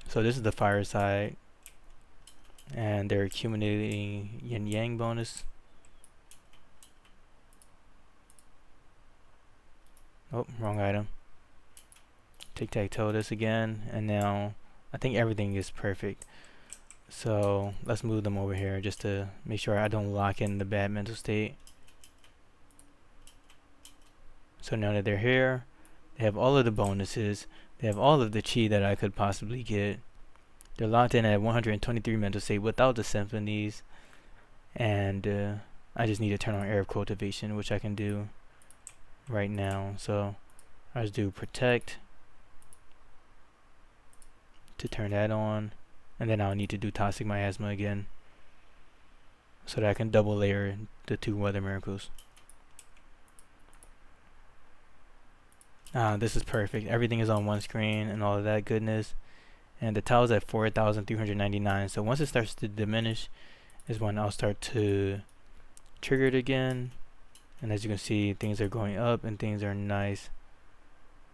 So this is the fire side, and they're accumulating yin yang bonus. Oh, wrong item. Tic-tac-toe this again, and now I think everything is perfect. So let's move them over here just to make sure I don't lock in the bad mental state. So now that they're here, they have all of the bonuses. They have all of the chi that I could possibly get. They're locked in at 123 mental state without the symphonies. And I just need to turn on Arab cultivation, which I can do right now. So I just do protect to turn that on, and then I'll need to do toxic miasma again so that I can double layer the 2 weather miracles. This is perfect. Everything is on one screen and all of that goodness, and the tile is at 4,399. So once it starts to diminish is when I'll start to trigger it again. And as you can see, things are going up and things are nice.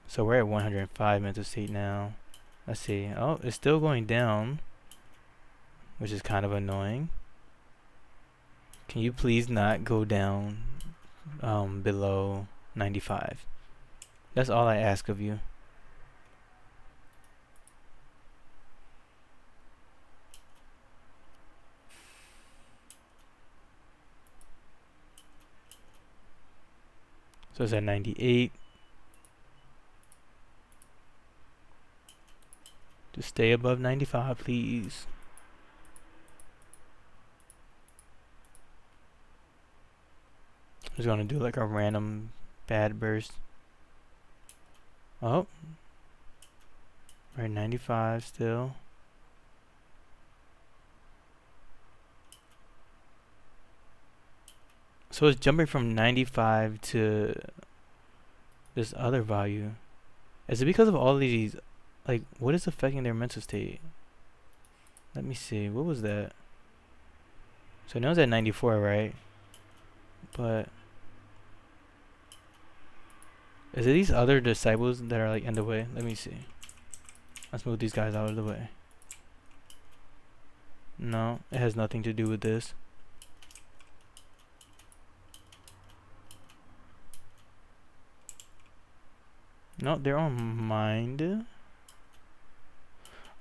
So we're at 105 mental state now. Let's see. Oh, it's still going down, which is kind of annoying. Can you please not go down below 95? That's all I ask of you. So it's at 98. Just stay above 95, please. just gonna do like a random bad burst. Oh, we're at 95 still. So it's jumping from 95 to this other value. Is it because of all of these, like, what is affecting their mental state? Let me see, what was that? So now it's at 94, right? But is it these other disciples that are like in the way? Let me see. Let's move these guys out of the way. No, it has nothing to do with this. No, they're on mind.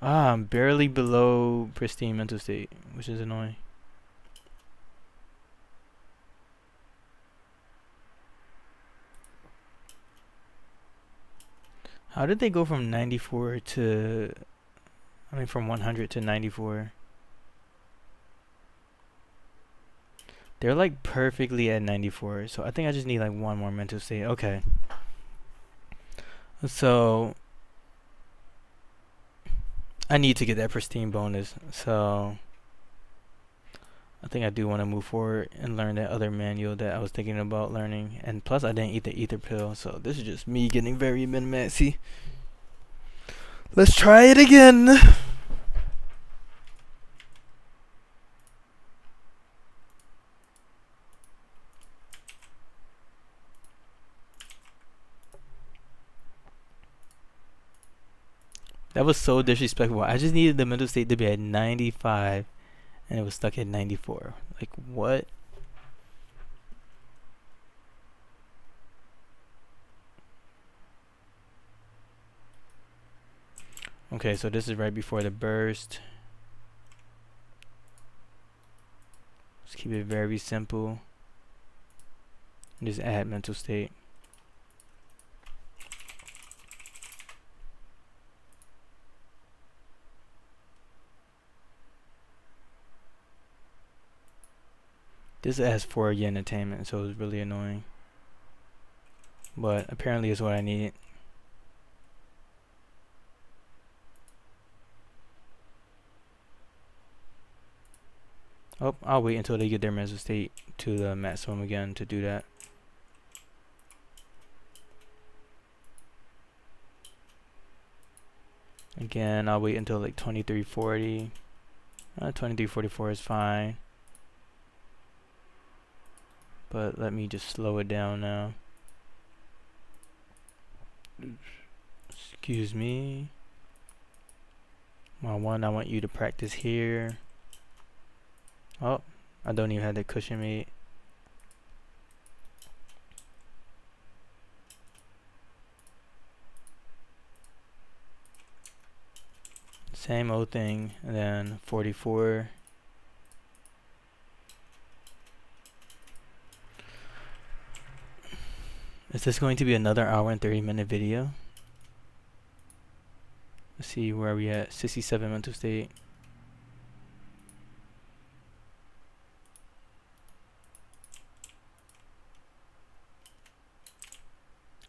Ah, I'm barely below pristine mental state, which is annoying. How did they go from 94 to, I mean from 100 to 94? They're like perfectly at 94, so I think I just need like one more mental state. Okay. So I need to get that pristine bonus, so I think I do want to move forward and learn that other manual that I was thinking about learning. And plus I didn't eat the ether pill, so this is just me getting very min-maxy. Let's try it again. That was so disrespectful. I just needed the mental state to be at 95 and it was stuck at 94. Like, what? Okay, so this is right before the burst. Just keep it very simple. And just add mental state. This has 4 yen attainment, so it's really annoying. But apparently it's what I need. Oh, I'll wait until they get their mental state to the maximum again to do that. Again, I'll wait until like 2340. 2344 is fine. But let me just slow it down now. Excuse me. I want you to practice here. Oh, I don't even have the cushion made. Same old thing, and then 44. Is this going to be another hour and 30-minute video? Let's see where we at. 67 mental state.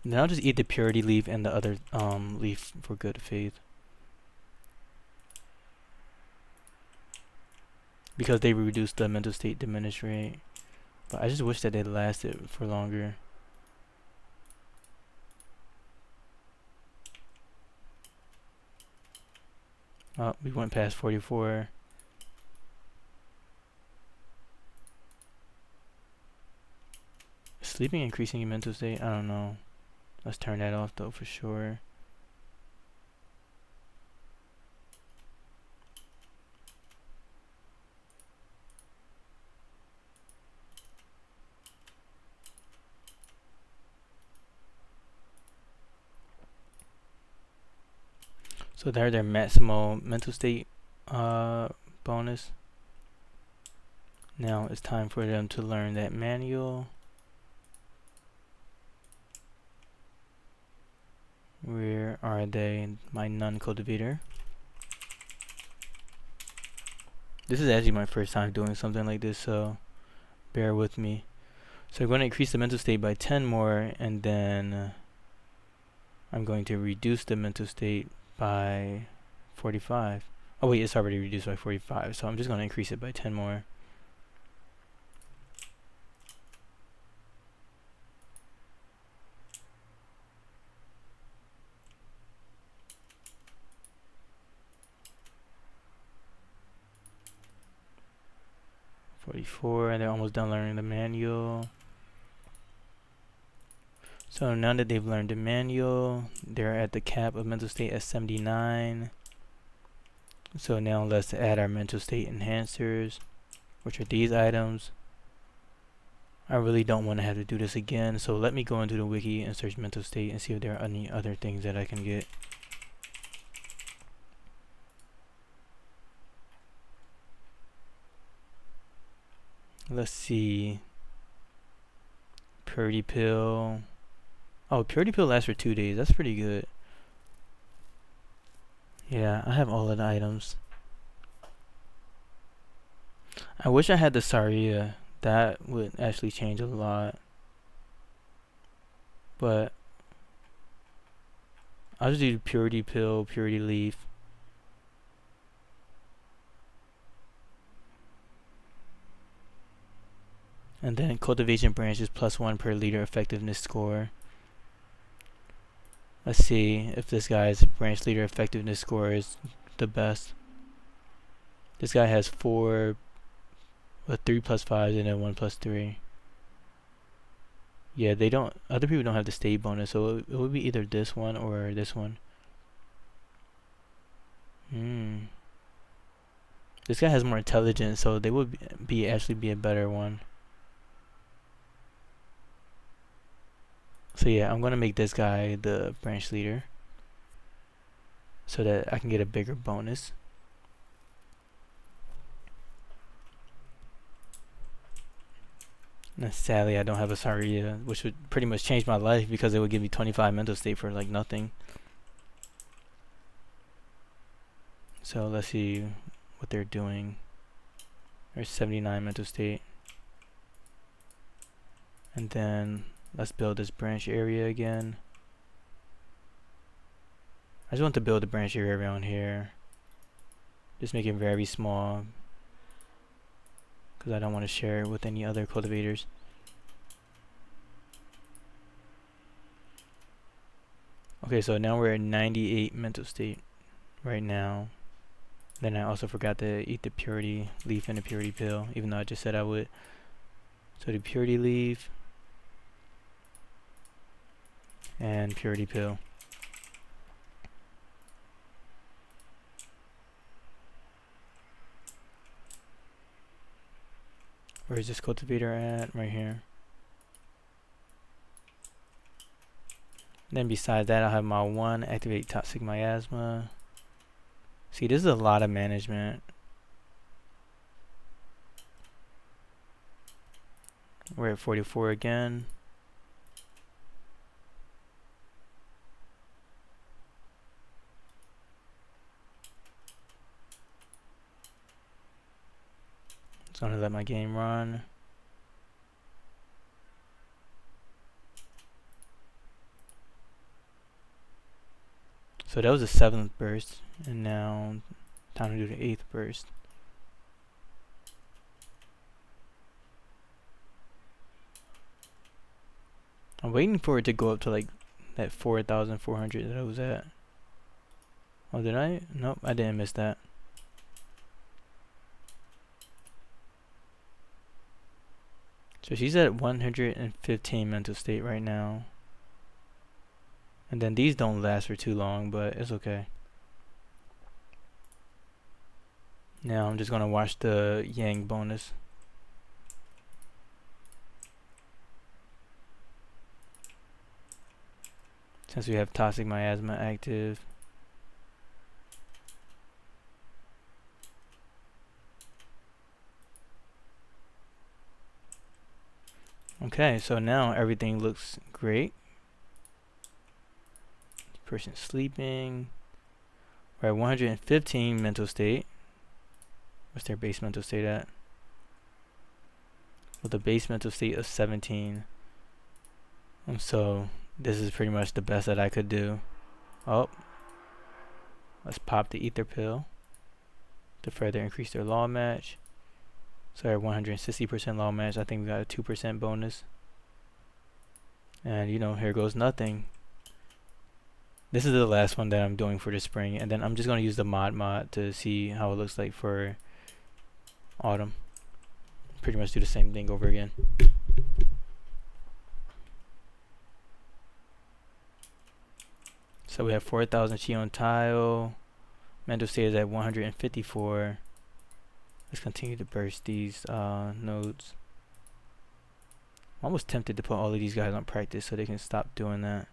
Then I'll just eat the purity leaf and the other leaf for good faith. Because they reduced the mental state diminish rate. But I just wish that they lasted for longer. Oh, we went past 44. Sleeping increasing your mental state? I don't know. Let's turn that off though for sure. So they're their maximal mental state bonus. Now it's time for them to learn that manual. Where are they? My non-cultivator. This is actually my first time doing something like this, so bear with me. So I'm going to increase the mental state by 10 more, and then I'm going to reduce the mental state by 45. Oh wait, it's already reduced by 45, so I'm just going to increase it by 10 more. And they're almost done learning the manual. So now that they've learned the manual, they're at the cap of mental state at 79. So now let's add our mental state enhancers, which are these items. I really don't want to have to do this again, so let me go into the wiki and search mental state and see if there are any other things that I can get. Let's see. Purity pill. Oh, purity pill lasts for 2 days. That's pretty good. Yeah, I have all of the items. I wish I had the Saria. That would actually change a lot. But I'll just do purity pill, purity leaf. And then cultivation branch is +1 per liter effectiveness score. Let's see if this guy's branch leader effectiveness score is the best. This guy has 4 with 3 plus 5 and then 1 plus 3. Yeah, they don't, other people don't have the state bonus, so it would be either this one or this one. This guy has more intelligence, so they would actually be a better one. So yeah, I'm gonna make this guy the branch leader so that I can get a bigger bonus. And sadly, I don't have a Saria, which would pretty much change my life because it would give me 25 mental state for like nothing. So let's see what they're doing. There's 79 mental state. And then let's build this branch area again. I just want to build a branch area around here. Just make it very small, because I don't want to share it with any other cultivators. Okay, so now we're at 98 mental state right now. Then I also forgot to eat the purity leaf and the purity pill, even though I just said I would. So the purity leaf and purity pill. Where is this cultivator at? Right here. Then besides that, I'll have my 1 activate toxic miasma. See, this is a lot of management. We're at 44 again. Just gonna let my game run. So that was the 7th burst, and now time to do the 8th burst. I'm waiting for it to go up to like that 4,400 that I was at. Oh, did I? Nope, I didn't miss that. So she's at 115 mental state right now. And then these don't last for too long, but it's okay. Now I'm just gonna watch the Yang bonus. Since we have toxic miasma active. Okay, so now everything looks great. Person sleeping. We're at 115 mental state. What's their base mental state at? with a base mental state of 17. So this is pretty much the best that I could do. Oh, let's pop the ether pill to further increase their law match. So at 160% law match, I think we got a 2% bonus. And you know, here goes nothing. This is the last one that I'm doing for the spring, and then I'm just going to use the mod to see how it looks like for autumn. Pretty much do the same thing over again. So we have 4,000 chi on tile. Mental state is at 154. Let's continue to burst these nodes. I'm almost tempted to put all of these guys on practice so they can stop doing that,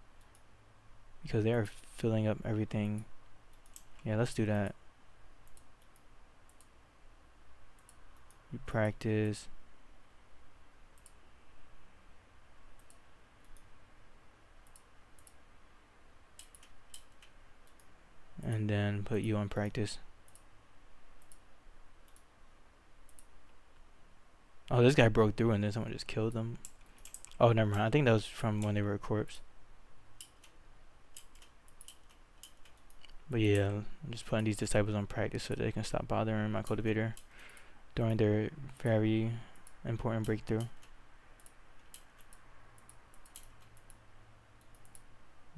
because they are filling up everything. Yeah, let's do that. You practice. And then put you on practice. Oh, this guy broke through and then someone just killed them. Oh, never mind. I think that was from when they were a corpse. But yeah, I'm just putting these disciples on practice so they can stop bothering my cultivator during their very important breakthrough.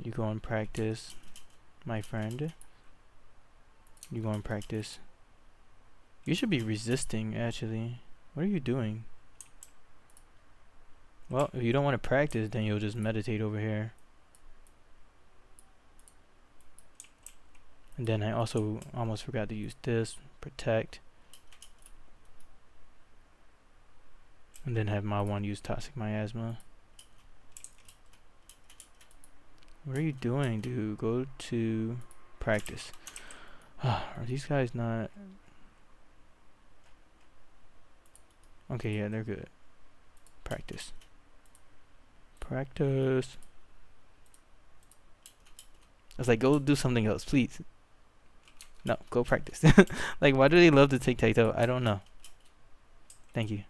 You go and practice, my friend. You go and practice. You should be resisting, actually. What are you doing? Well, if you don't want to practice, then you'll just meditate over here. And then I also almost forgot to use this, protect. And then have my one use toxic miasma. What are you doing, dude? Go to practice. Are these guys not... Okay, yeah, they're good. Practice. Practice. I was like, go do something else, please. No, go practice. Like, why do they love to tic-tac-toe? I don't know. Thank you.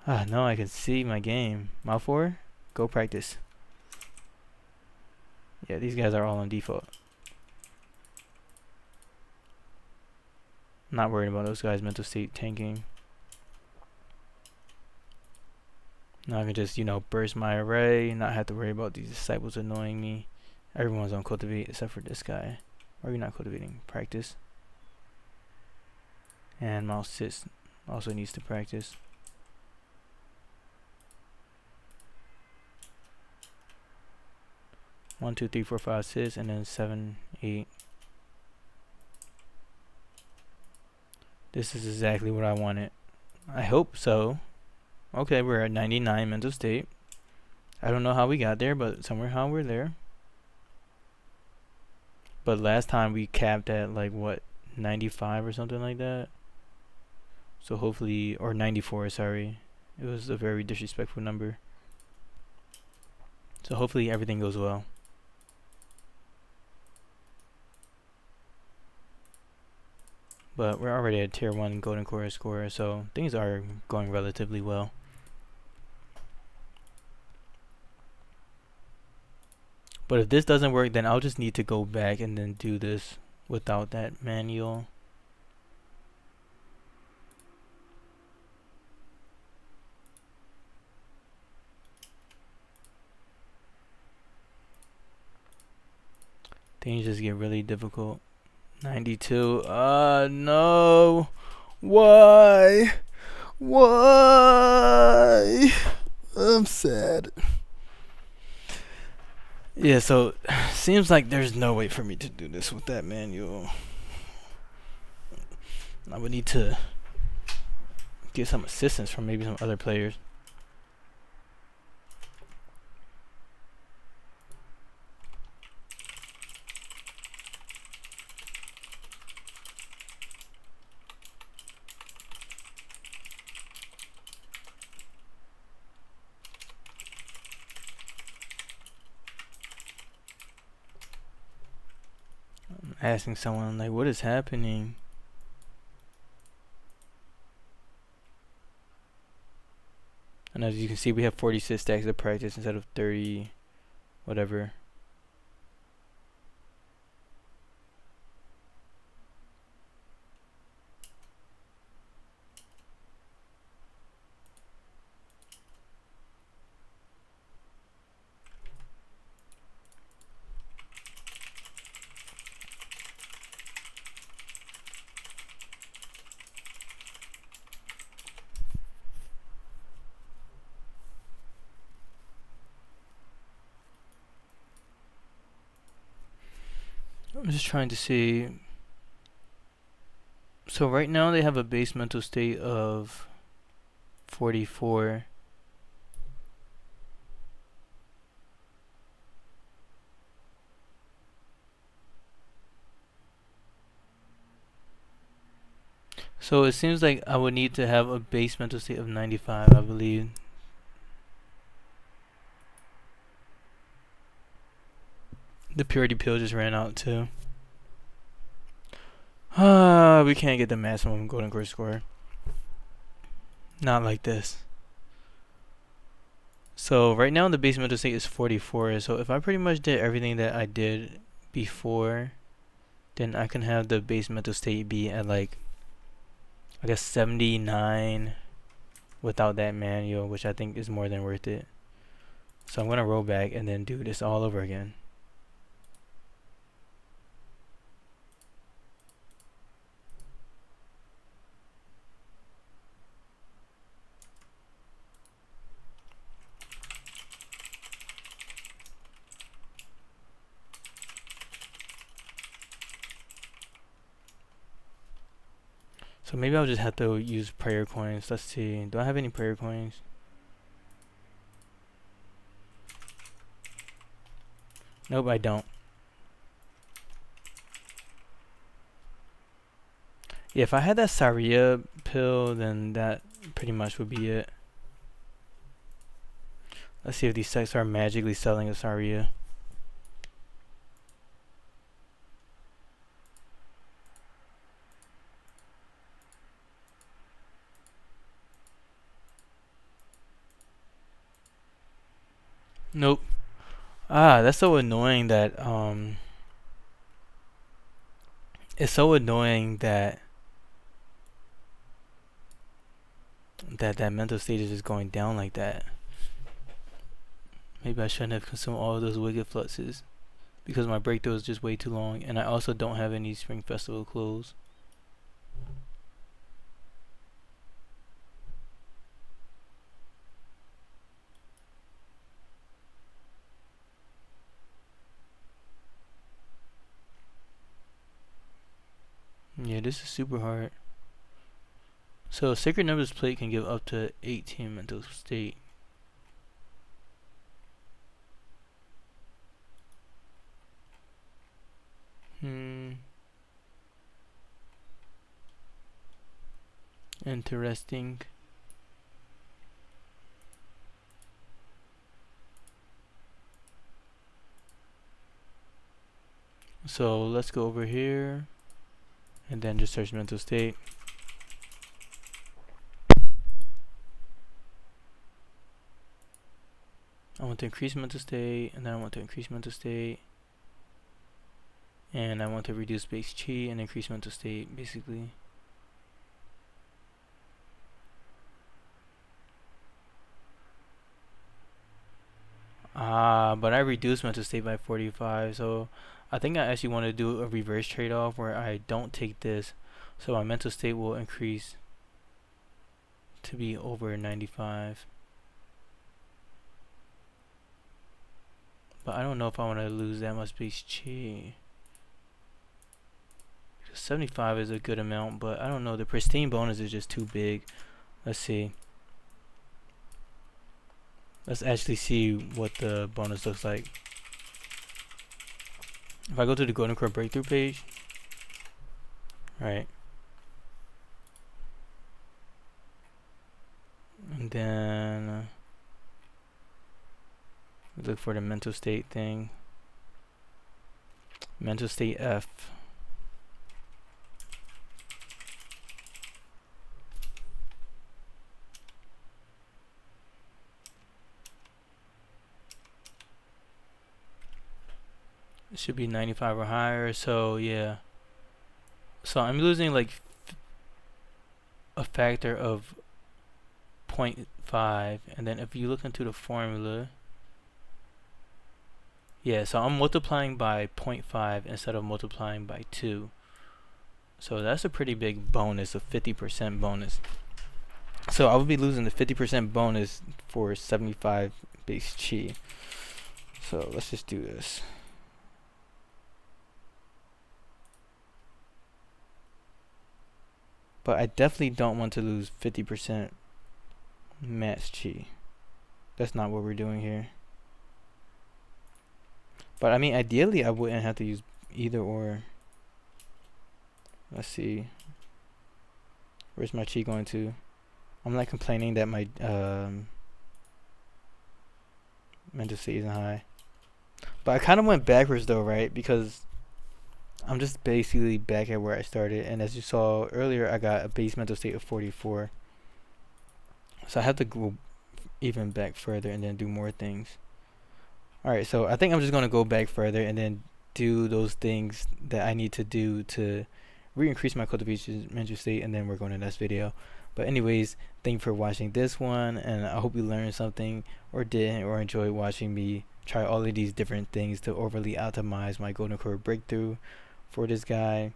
No, I can see my game. Malfour, go practice. Yeah, these guys are all on default. Not worried about those guys' mental state tanking. Now I can just, you know, burst my array, not have to worry about these disciples annoying me. Everyone's on cultivate except for this guy. Or are you not cultivating? Practice. And mouse sits also needs to practice. One, two, three, four, five, six, and then 7, 8. This is exactly what I wanted. I hope so. Okay, we're at 99 mental state. I don't know how we got there, but somehow we're there. But last time we capped at like what, 95 or something like that. So hopefully, or 94, sorry. It was a very disrespectful number. So hopefully everything goes well. But we're already at tier 1 golden core score, so things are going relatively well. But if this doesn't work, then I'll just need to go back and then do this without that manual. Things just get really difficult. 92. No. Why? Why? I'm sad. Yeah, so seems like there's no way for me to do this with that manual. I would need to get some assistance from maybe some other players. Asking someone like, what is happening? And as you can see, we have 46 stacks of practice instead of 30 whatever. I'm just trying to see. So right now they have a base mental state of 44. So it seems like I would need to have a base mental state of 95, I believe. The purity pill just ran out too. We can't get the maximum golden core score. Not like this. So right now the base mental state is 44. So if I pretty much did everything that I did before, then I can have the base mental state be at like, I guess 79 without that manual, which I think is more than worth it. So I'm gonna roll back and then do this all over again. So maybe I'll just have to use prayer coins. Let's see. Do I have any prayer coins? Nope, I don't. Yeah, if I had that Saria pill, then that pretty much would be it. Let's see if these sects are magically selling a Saria. Nope. That's so annoying that it's so annoying that that mental state is just going down like that. Maybe I shouldn't have consumed all of those wicked fluxes because my breakthrough is just way too long, and I also don't have any spring festival clothes. Yeah, this is super hard. So Sacred Nimbus plate can give up to 18 mental state. Interesting. So let's go over here and then just search mental state. I want to increase mental state, and then I want to increase mental state, and I want to reduce base chi and increase mental state, basically. But I reduced mental state by 45, so I think I actually want to do a reverse trade-off where I don't take this, so my mental state will increase to be over 95. But I don't know if I want to lose that much base chi. 75 is a good amount, but I don't know. The pristine bonus is just too big. Let's see. Let's actually see what the bonus looks like. If I go to the Golden Core Breakthrough page, right, and then look for the mental state thing. Mental state F. It should be 95 or higher. So yeah. So I'm losing like a factor of 0.5, and then if you look into the formula, yeah, so I'm multiplying by 0.5 instead of multiplying by 2. So that's a pretty big bonus, a 50% bonus. So I would be losing the 50% bonus for 75 base chi. So let's just do this. But I definitely don't want to lose 50% max chi. That's not what we're doing here. But I mean, ideally I wouldn't have to use either or. Let's see. Where's my chi going to? I'm not complaining that my mental state isn't high. But I kind of went backwards though, right? Because I'm just basically back at where I started. And as you saw earlier, I got a base mental state of 44. So I have to go even back further and then do more things. Alright, so I think I'm just going to go back further and then do those things that I need to do to re-increase my cultivation mental state, and then we're going to the next video. But anyways, thank you for watching this one, and I hope you learned something or didn't, or enjoyed watching me try all of these different things to overly optimize my golden core breakthrough for this guy,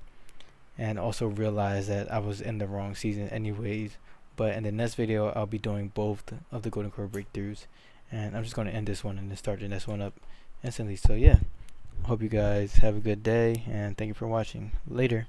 and also realize that I was in the wrong season anyways. But in the next video, I'll be doing both of the golden core breakthroughs, and I'm just going to end this one and then start the next one up instantly. So yeah, hope you guys have a good day, and thank you for watching. Later.